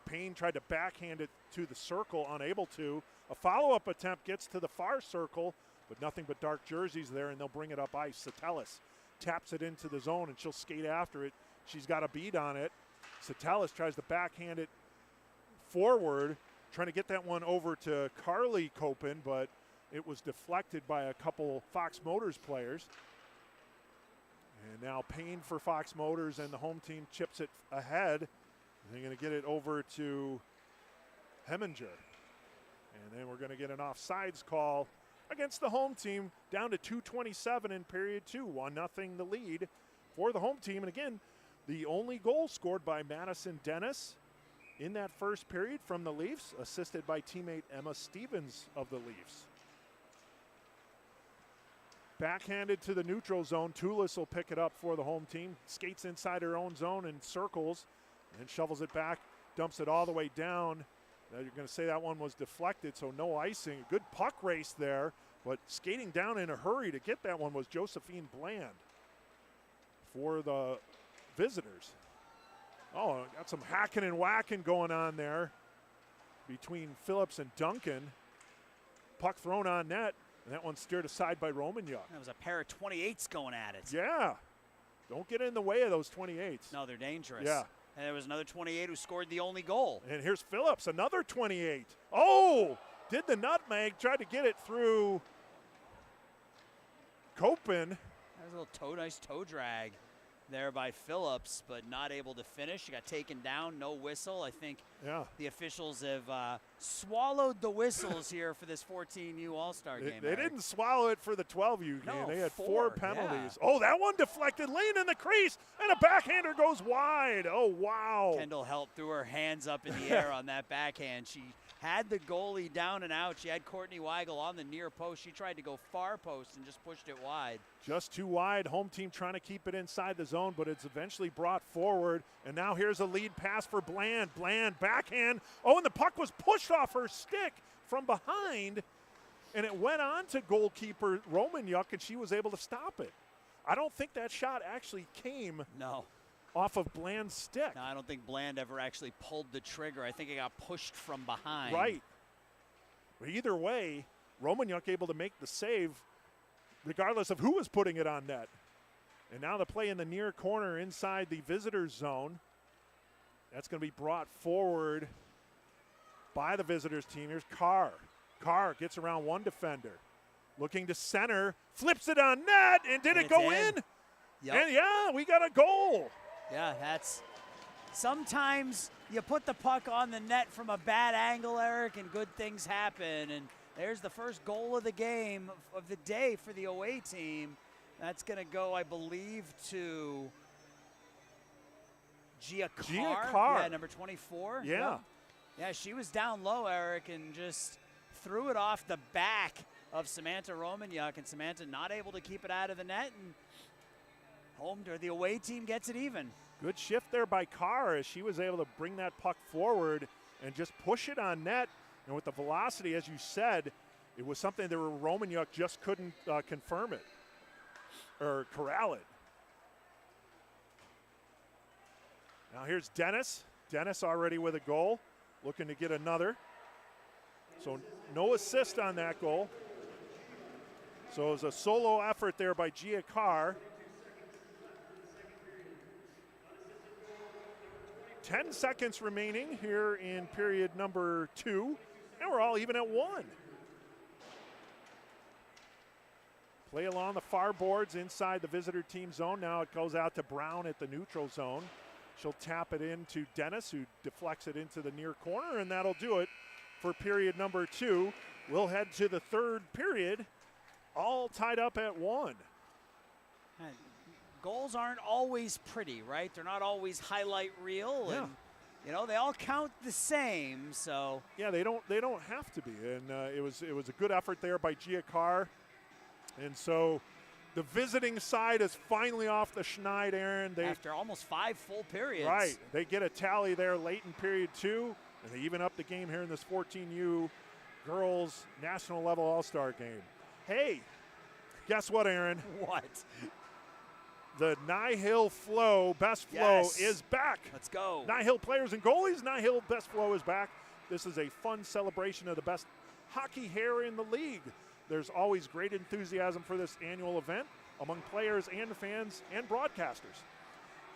Payne tried to backhand it to the circle, unable to. A follow-up attempt gets to the far circle, but nothing but dark jerseys there, and they'll bring it up ice. Satellis taps it into the zone, and she'll skate after it. She's got a bead on it. Satellis tries to backhand it forward, trying to get that one over to Carly Copen, but it was deflected by a couple Fox Motors players. And now Payne for Fox Motors, and the home team chips it ahead. They're going to get it over to Heminger. And then we're going to get an offsides call against the home team, down to 2:27 in period 2. 1-0 the lead for the home team. And again, the only goal scored by Madison Dennis in that first period from the Leafs, assisted by teammate Emma Stevens of the Leafs. Backhanded to the neutral zone. Toulis will pick it up for the home team. Skates inside her own zone and circles and shovels it back, dumps it all the way down. Now you're going to say that one was deflected, so no icing. Good puck race there, but skating down in a hurry to get that one was Josephine Bland for the visitors. Oh, got some hacking and whacking going on there between Phillips and Duncan. Puck thrown on net, and that one steered aside by Romaniuk. That was a pair of 28s going at it. Yeah. Don't get in the way of those 28s. No, they're dangerous. Yeah. And there was another 28 who scored the only goal. And here's Phillips, another 28. Oh, did the nutmeg, tried to get it through Copen. That was a little nice toe drag there by Phillips, but not able to finish. He got taken down, no whistle. I think the officials have swallowed the whistles here for this 14U All-Star game. They didn't swallow it for the 12U game. No, they had 4 penalties. Yeah. Oh, that one deflected, laying in the crease, and a backhander goes wide. Oh, wow. Kendall helped, threw her hands up in the air on that backhand. She had the goalie down and out. She had Courtney Weigel on the near post. She tried to go far post and just pushed it wide. Just too wide. Home team trying to keep it inside the zone, but it's eventually brought forward. And now here's a lead pass for Bland. Bland backhand. Oh, and the puck was pushed off her stick from behind, and it went on to goalkeeper Romaniuk, and she was able to stop it. I don't think that shot actually came off of Bland's stick. No, I don't think Bland ever actually pulled the trigger. I think it got pushed from behind. Right. But either way, Romaniuk able to make the save regardless of who was putting it on net. And now the play in the near corner inside the visitors zone. That's going to be brought forward by the visitors team. Here's Carr. Carr gets around one defender. Looking to center, flips it on net, and did it go in? Yep. And yeah, we got a goal. Yeah, that's sometimes you put the puck on the net from a bad angle, Eric, and good things happen. And there's the first goal of the game, of the day for the away team. That's going to go, I believe, to Gia Carr. Yeah, number 24. Yeah. Yep. Yeah, she was down low, Eric, and just threw it off the back of Samantha Romaniuk, and Samantha not able to keep it out of the net, and the away team gets it even. Good shift there by Carr as she was able to bring that puck forward and just push it on net. And with the velocity, as you said, it was something that Romaniuk just couldn't confirm it or corral it. Now here's Dennis. Dennis already with a goal, looking to get another. So no assist on that goal. So it was a solo effort there by Gia Carr. 10 seconds remaining here in period number 2, and we're all even at 1. Play along the far boards inside the visitor team zone. Now it goes out to Brown at the neutral zone. She'll tap it into Dennis, who deflects it into the near corner, and that'll do it for period number 2. We'll head to the third period, all tied up at 1. Goals aren't always pretty, right? They're not always highlight reel, Yeah. and you know they all count the same. So yeah, they don't have to be, and it was a good effort there by Gia Carr, and so the visiting side is finally off the schneid, Aaron. After almost 5 full periods, right? They get a tally there late in period 2, and they even up the game here in this 14U girls national level all-star game. Hey, guess what, Aaron? What? The NIHL Flow, Best Flow, is back. Let's go. NIHL players and goalies, NIHL Best Flow is back. This is a fun celebration of the best hockey hair in the league. There's always great enthusiasm for this annual event among players and fans and broadcasters.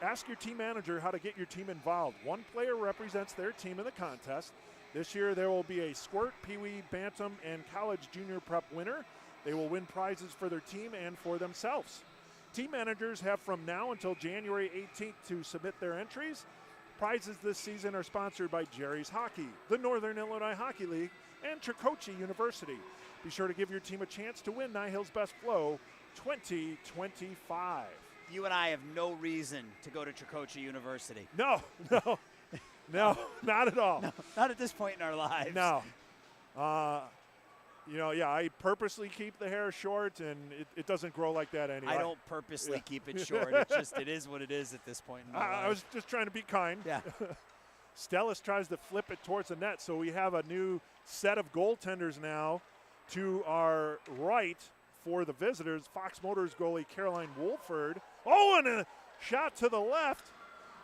Ask your team manager how to get your team involved. One player represents their team in the contest. This year there will be a squirt, peewee, bantam, and college junior prep winner. They will win prizes for their team and for themselves. Team managers have from now until January 18th to submit their entries. Prizes this season are sponsored by Jerry's Hockey, the Northern Illinois Hockey League, and Tricoci University. Be sure to give your team a chance to win NIHL's Best Flow 2025. You and I have no reason to go to Tricoci University. No, not at all. No, not at this point in our lives. No. I purposely keep the hair short, and it doesn't grow like that anyway. I don't purposely keep it short. It is what it is at this point in my life. I was just trying to be kind. Yeah. Stellis tries to flip it towards the net, so we have a new set of goaltenders now to our right for the visitors. Fox Motors goalie Caroline Wolford. Oh, and a shot to the left.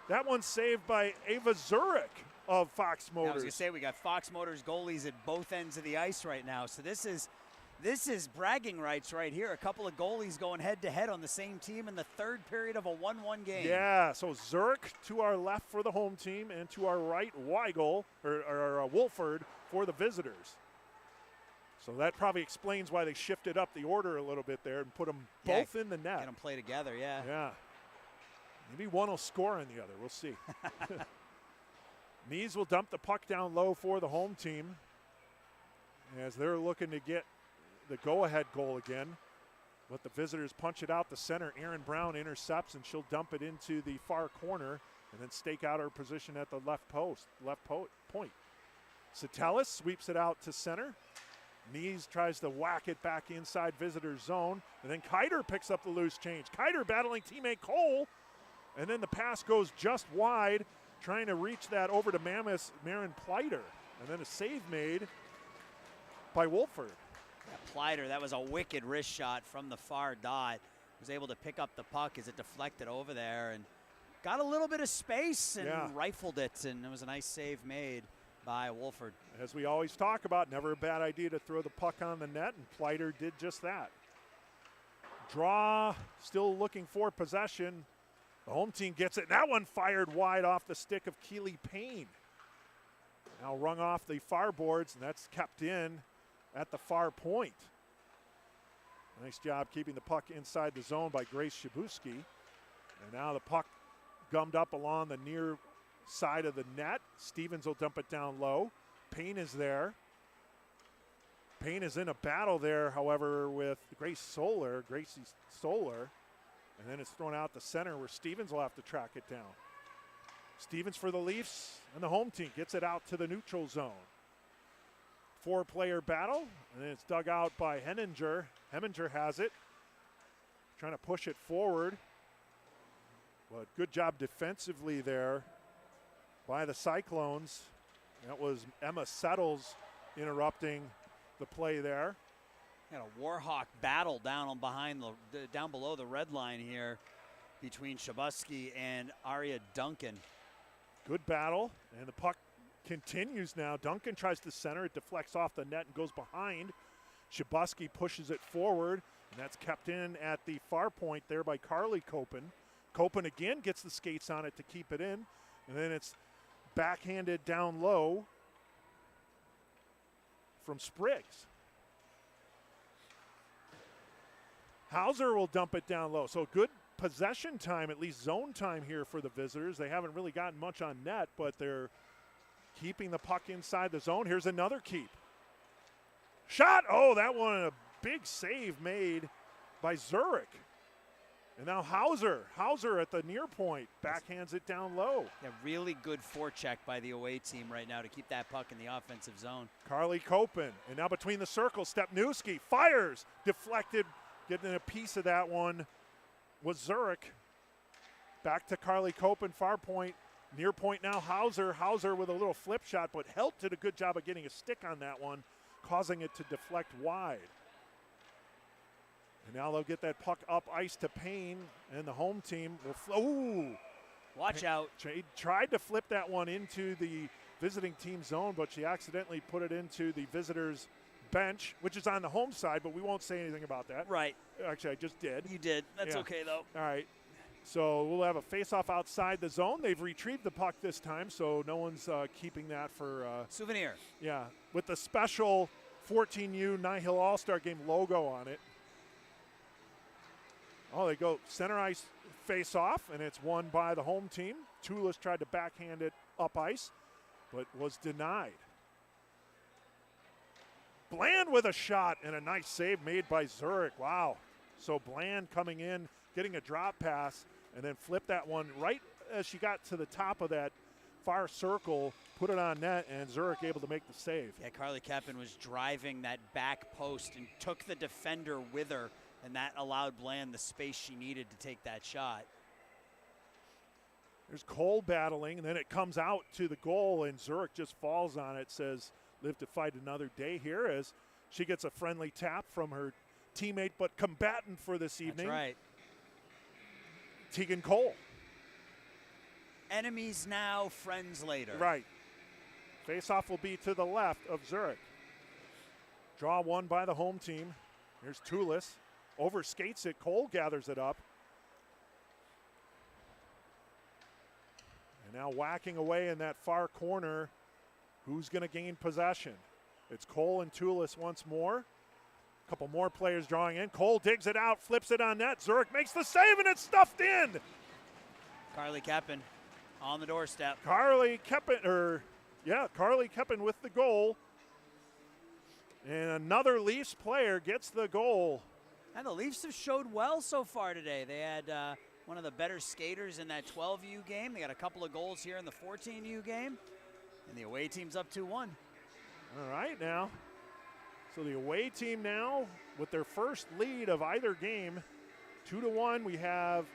That one's saved by Ava Zurich of Fox Motors. I was going to say, we got Fox Motors goalies at both ends of the ice right now. So this is bragging rights right here. A couple of goalies going head-to-head on the same team in the third period of a 1-1 game. Yeah, so Zurich to our left for the home team, and to our right, Weigel, or Wolford for the visitors. So that probably explains why they shifted up the order a little bit there and put them both in the net. Get them play together, yeah. Yeah. Maybe one will score on the other. We'll see. Nees will dump the puck down low for the home team as they're looking to get the go-ahead goal again. But the visitors punch it out the center. Aaron Brown intercepts, and she'll dump it into the far corner and then stake out her position at the left point. Satellis sweeps it out to center. Nees tries to whack it back inside visitor zone. And then Kiter picks up the loose change. Kiter battling teammate Cole. And then the pass goes just wide, trying to reach that over to Mammoth's Marin Pleiter. And then a save made by Wolford. Yeah, Pleiter, that was a wicked wrist shot from the far dot. Was able to pick up the puck as it deflected over there and got a little bit of space and rifled it. And it was a nice save made by Wolford. As we always talk about, never a bad idea to throw the puck on the net, and Pleiter did just that. Draw, still looking for possession. The home team gets it. That one fired wide off the stick of Keely Payne. Now rung off the far boards, and that's kept in at the far point. Nice job keeping the puck inside the zone by Grace Shabuski. And now the puck gummed up along the near side of the net. Stevens will dump it down low. Payne is there. Payne is in a battle there, however, with Gracie Solar. And then it's thrown out the center where Stevens will have to track it down. Stevens for the Leafs, and the home team gets it out to the neutral zone. 4-player battle, and then it's dug out by Henninger. Heminger has it, trying to push it forward. But good job defensively there by the Cyclones. That was Emma Settles interrupting the play there. Got a Warhawk battle down below the red line here between Shabuski and Aria Duncan. Good battle, and the puck continues now. Duncan tries to center, it deflects off the net and goes behind. Shabuski pushes it forward, and that's kept in at the far point there by Carly Copen. Copen again gets the skates on it to keep it in, and then it's backhanded down low from Spriggs. Hauser will dump it down low. So good possession time, at least zone time here for the visitors. They haven't really gotten much on net, but they're keeping the puck inside the zone. Here's another keep. Shot! Oh, that one, a big save made by Zurich. And now Hauser at the near point, backhands it down low. Yeah, really good forecheck by the away team right now to keep that puck in the offensive zone. Carly Copen, and now between the circles, Stepniewski fires, deflected, getting a piece of that one was Zurich. Back to Carly Copen, far point, near point now Hauser. Hauser with a little flip shot, but Helt did a good job of getting a stick on that one, causing it to deflect wide. And now they'll get that puck up ice to Payne, and the home team will ooh! Watch out. She tried to flip that one into the visiting team zone, but she accidentally put it into the visitors' bench, which is on the home side, but we won't say anything about that. Right. Actually, I just did. You did. That's Yeah. okay, though. All right. So we'll have a face-off outside the zone. They've retrieved the puck this time, so no one's keeping that for souvenir. Yeah, with the special 14U NIHL All-Star Game logo on it. Oh, they go center ice face-off, and it's won by the home team. Tulis tried to backhand it up ice, but was denied. Bland with a shot, and a nice save made by Zurich. Wow. So Bland coming in, getting a drop pass, and then flipped that one right as she got to the top of that far circle, put it on net, and Zurich able to make the save. Yeah, Carly Keppen was driving that back post and took the defender with her, and that allowed Bland the space she needed to take that shot. There's Cole battling, and then it comes out to the goal, and Zurich just falls on it, says, live to fight another day here, as she gets a friendly tap from her teammate, but combatant for this evening. That's right. Tegan Cole. Enemies now, friends later. Right. Face-off will be to the left of Zurich. Draw one by the home team. Here's Tulis. Over skates it. Cole gathers it up. And now whacking away in that far corner. Who's going to gain possession? It's Cole and Tulis once more. A couple more players drawing in. Cole digs it out, flips it on net. Zurich makes the save, and it's stuffed in. Carly Keppen on the doorstep. Carly Keppen with the goal. And another Leafs player gets the goal. And the Leafs have showed well so far today. They had one of the better skaters in that 12U game. They got a couple of goals here in the 14U game. And the away team's up 2-1. All right now. So the away team now with their first lead of either game, 2-1. We have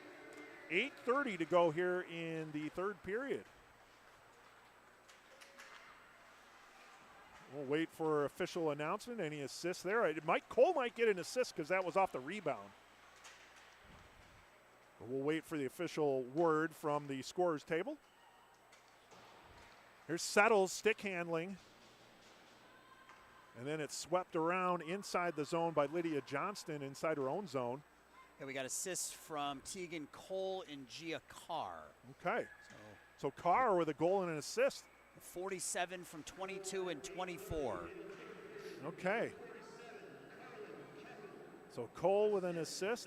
8:30 to go here in the third period. We'll wait for official announcement. Any assists there? Cole might get an assist because that was off the rebound. But we'll wait for the official word from the scorer's table. Here's Settles, stick handling. And then it's swept around inside the zone by Lydia Johnston inside her own zone. Okay, we got assists from Tegan Cole and Gia Carr. Okay. So Carr with a goal and an assist. 47 from 22 and 24. Okay. So Cole with an assist.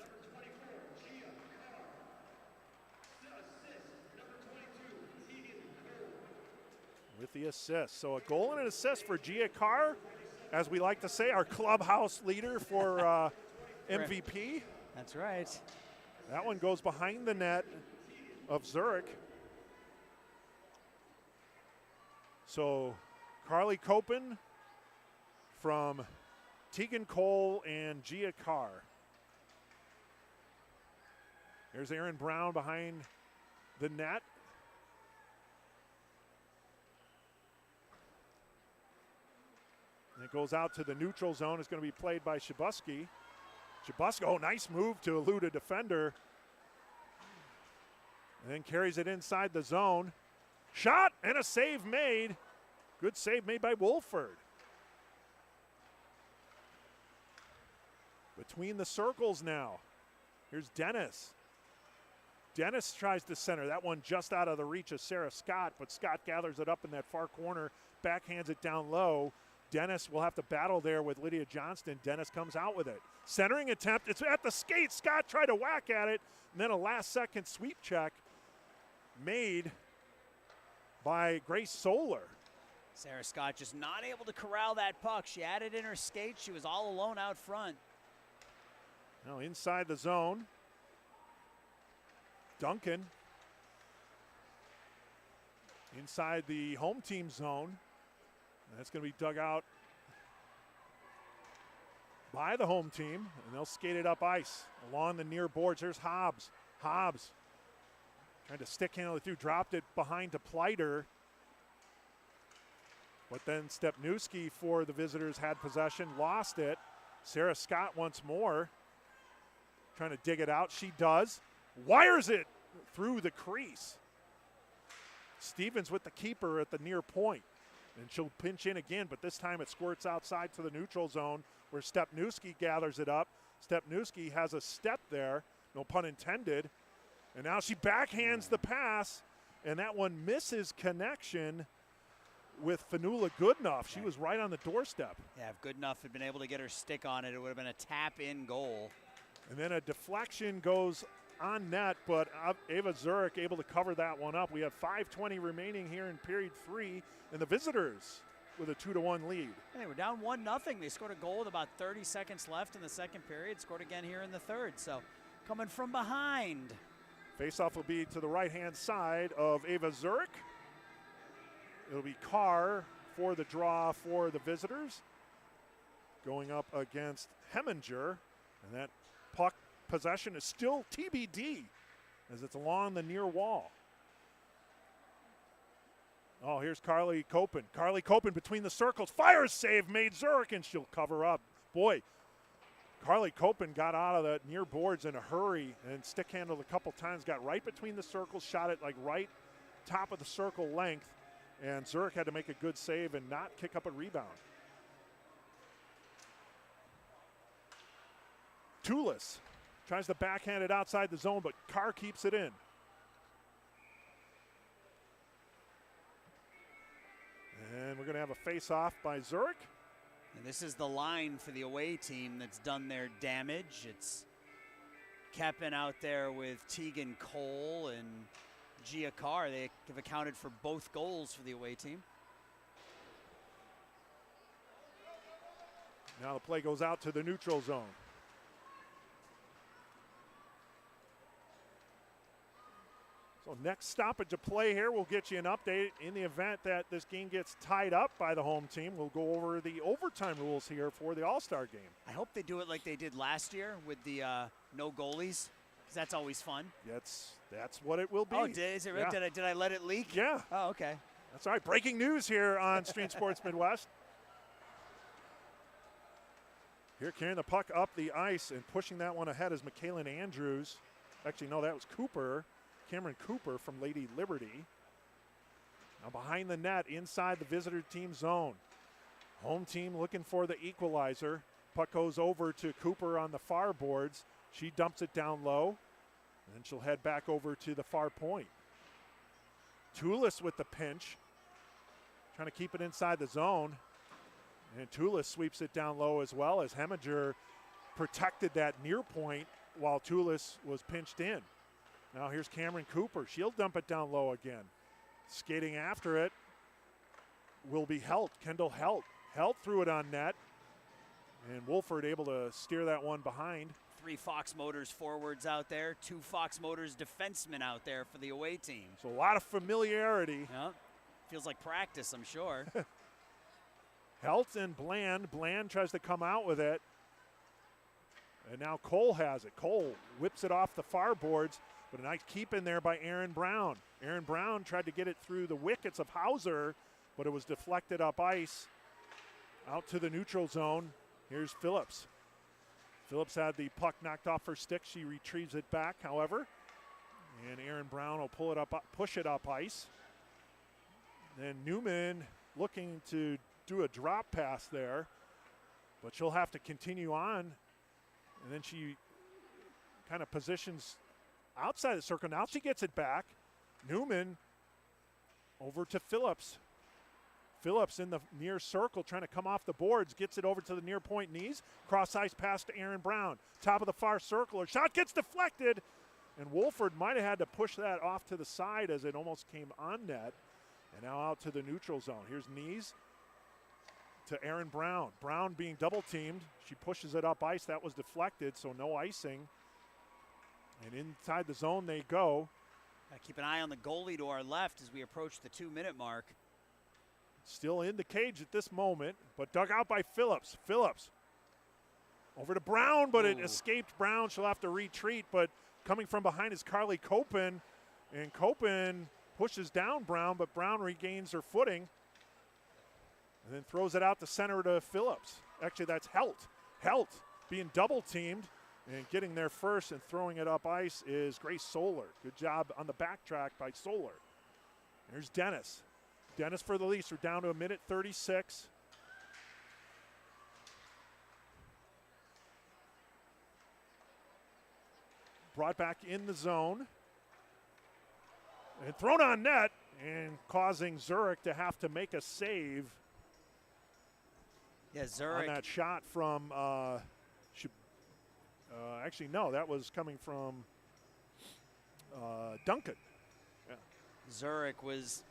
With the assist. So a goal and an assist for Gia Carr, as we like to say, our clubhouse leader for MVP. That's right. That one goes behind the net of Zurich. So Carly Copen from Tegan Cole and Gia Carr. There's Aaron Brown behind the net. And it goes out to the neutral zone. It's going to be played by Shabuski. Shabuski, oh, nice move to elude a defender. And then carries it inside the zone. Shot and a save made. Good save made by Wolford. Between the circles now. Here's Dennis. Dennis tries to center. That one just out of the reach of Sarah Scott, but Scott gathers it up in that far corner, backhands it down low. Dennis will have to battle there with Lydia Johnston. Dennis comes out with it. Centering attempt. It's at the skate. Scott tried to whack at it, and then a last-second sweep check made by Grace Solar. Sarah Scott just not able to corral that puck. She had it in her skate. She was all alone out front. Now inside the zone. Duncan. Inside the home team zone. And that's going to be dug out by the home team, and they'll skate it up ice along the near boards. There's Hobbs. Hobbs trying to stick handle it through, dropped it behind to Pleiter. But then Stepniewski for the visitors had possession, lost it. Sarah Scott once more trying to dig it out. She does. Wires it through the crease. Stevens with the keeper at the near point. And she'll pinch in again, but this time it squirts outside to the neutral zone where Stepniewski gathers it up. Stepniewski has a step there, no pun intended. And now she backhands the pass, and that one misses connection with Fanula Goodenough. She was right on the doorstep. Yeah, if Goodenough had been able to get her stick on it, it would have been a tap-in goal. And then a deflection goes on net, but Ava Zurich able to cover that one up. We have 5:20 remaining here in period 3, and the visitors with a 2-1 lead. And they were down 1-0. They scored a goal with about 30 seconds left in the second period, scored again here in the third. So coming from behind. Faceoff will be to the right-hand side of Ava Zurich. It'll be Carr for the draw for the visitors. Going up against Heminger, and that puck possession is still TBD as it's along the near wall. Oh, here's Carly Copen. Carly Copen between the circles. Fires save made Zurich, and she'll cover up. Boy, Carly Copen got out of the near boards in a hurry and stick handled a couple times. Got right between the circles, shot it like right top of the circle length, and Zurich had to make a good save and not kick up a rebound. Tulis tries to backhand it outside the zone, but Carr keeps it in. And we're going to have a face-off by Zurich. And this is the line for the away team that's done their damage. It's Keppen out there with Tegan Cole and Gia Carr. They have accounted for both goals for the away team. Now the play goes out to the neutral zone. So next stoppage of play here, we'll get you an update. In the event that this game gets tied up by the home team, we'll go over the overtime rules here for the All-Star game. I hope they do it like they did last year with the no goalies, because that's always fun. That's what it will be. Oh, is it really? Yeah. Did I let it leak? Yeah. Oh, okay. That's all right. Breaking news here on Stream Sports Midwest. Here carrying the puck up the ice and pushing that one ahead is McKaylin Andrews. Actually, no, that was Cooper. Cameron Cooper from Lady Liberty. Now behind the net, inside the visitor team zone. Home team looking for the equalizer. Puck goes over to Cooper on the far boards. She dumps it down low, and she'll head back over to the far point. Tulis with the pinch, trying to keep it inside the zone. And Tulis sweeps it down low as well, as Heminger protected that near point while Tulis was pinched in. Now here's Cameron Cooper. She'll dump it down low again. Skating after it will be Helt, Kendall Helt. Helt threw it on net, and Wolford able to steer that one behind. 3 Fox Motors forwards out there, 2 Fox Motors defensemen out there for the away team. So a lot of familiarity. Yeah, feels like practice, I'm sure. Helt and Bland. Bland tries to come out with it. And now Cole has it. Cole whips it off the far boards, but a nice keep in there by Aaron Brown. Aaron Brown tried to get it through the wickets of Hauser, but it was deflected up ice out to the neutral zone. Here's Phillips. Phillips had the puck knocked off her stick. She retrieves it back, however. And Aaron Brown will pull it up, push it up ice. Then Newman looking to do a drop pass there, but she'll have to continue on. And then she kind of positions outside the circle. Now she gets it back. Newman over to Phillips. Phillips in the near circle trying to come off the boards, gets it over to the near point knees. Cross ice pass to Aaron Brown. Top of the far circle. Her shot gets deflected, and Wolford might have had to push that off to the side as it almost came on net. And now out to the neutral zone. Here's Knees to Aaron Brown. Brown being double teamed. She pushes it up ice. That was deflected, so no icing. And inside the zone they go. Keep an eye on the goalie to our left as we approach the 2-minute mark. Still in the cage at this moment, but dug out by Phillips. Phillips over to Brown, but it escaped Brown. She'll have to retreat, but coming from behind is Carly Copen, and Copen pushes down Brown, but Brown regains her footing and then throws it out the center to Phillips. Actually, that's Helt. Helt being double teamed and getting there first and throwing it up ice is Grace Solar. Good job on the backtrack by Solar. There's Dennis. Dennis for the Leafs. We're down to 1:36. Brought back in the zone. And thrown on net and causing Zurich to have to make a save. Yeah, Zurich. On that shot from, actually, no, that was coming from Duncan. Zurich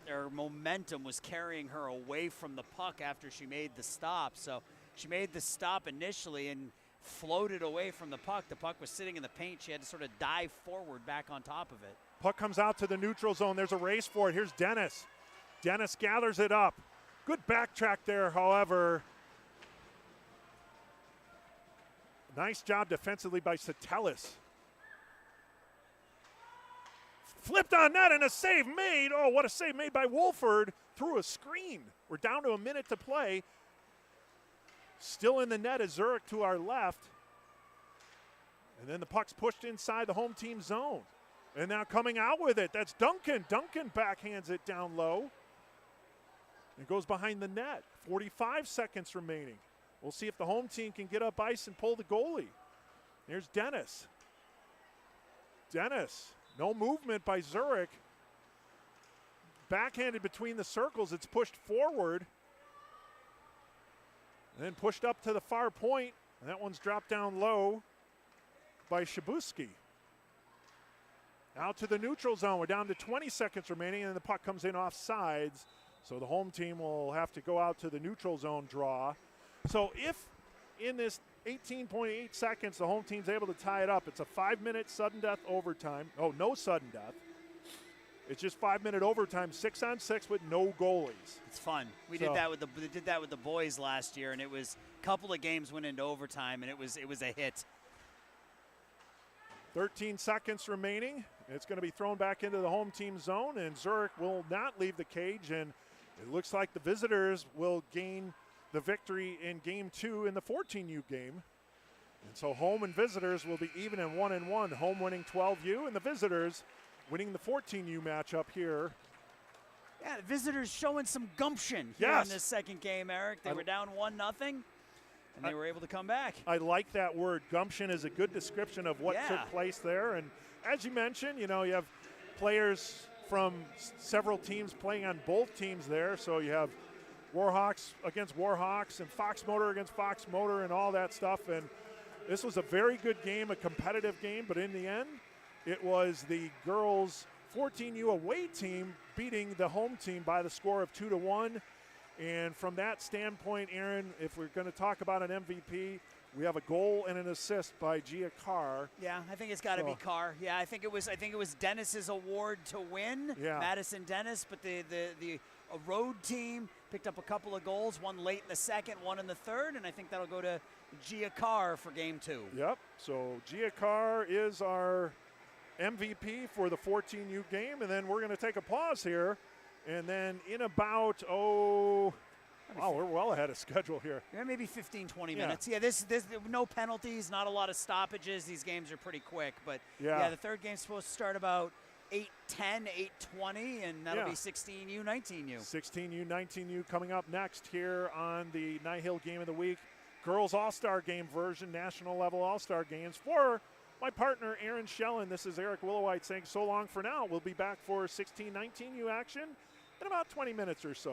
her momentum was carrying her away from the puck after she made the stop. So she made the stop initially and floated away from the puck. The puck was sitting in the paint. She had to sort of dive forward back on top of it. Puck comes out to the neutral zone. There's a race for it. Here's Dennis. Dennis gathers it up. Good backtrack there, however. Nice job defensively by Satellis. Flipped on net and a save made. Oh, what a save made by Wolford through a screen. We're down to a minute to play. Still in the net is Zurich to our left. And then the puck's pushed inside the home team zone. And now coming out with it, that's Duncan. Duncan backhands it down low. It goes behind the net. 45 seconds remaining. We'll see if the home team can get up ice and pull the goalie. There's Dennis. Dennis. No movement by Zurich. Backhanded between the circles. It's pushed forward. And then pushed up to the far point. And that one's dropped down low by Shabuski. Out to the neutral zone. We're down to 20 seconds remaining, and the puck comes in off sides. So the home team will have to go out to the neutral zone draw. So if in this 18.8 seconds the home team's able to tie it up, it's a 5-minute sudden death overtime. Oh, no sudden death. It's just 5-minute overtime, 6-on-6 with no goalies. It's fun. We did that with the boys last year, and it was a couple of games went into overtime, and it was a hit. 13 seconds remaining. It's going to be thrown back into the home team zone, and Zurich will not leave the cage, and it looks like the visitors will gain the victory in Game 2 in the 14U game. And so home and visitors will be even in 1-1. Home winning 12U, and the visitors winning the 14U matchup here. Yeah, the visitors showing some gumption here Yes. in this second game, Eric. They were down 1-0. and they were able to come back. I like that word. Gumption is a good description of what took Yeah. place there. And as you mentioned, you have players from several teams playing on both teams there. So you have Warhawks against Warhawks and Fox Motor against Fox Motor and all that stuff. And this was a very good game, a competitive game, but in the end, it was the girls' 14U away team beating the home team by the score of 2-1. And from that standpoint, Aaron, if we're going to talk about an MVP, we have a goal and an assist by Gia Carr. Yeah, I think it's got to be Carr. Yeah, I think it was Dennis's award to win. Yeah. Madison Dennis, but the road team picked up a couple of goals, one late in the second, one in the third, and I think that'll go to Gia Carr for game 2. Yep. So Gia Carr is our MVP for the 14U game, and then we're going to take a pause here, and then in about we're well ahead of schedule here. Yeah, maybe 15, 20 minutes. Yeah, this no penalties, not a lot of stoppages. These games are pretty quick, but yeah the third game's supposed to start about 8:10, 8:20, and that'll be 16U, 19U. 16U, 19U coming up next here on the NIHL Game of the Week. Girls All-Star Game version, national level All-Star Games. For my partner, Aaron Schellen, this is Eric Willowite saying so long for now. We'll be back for 16-19U action in about 20 minutes or so.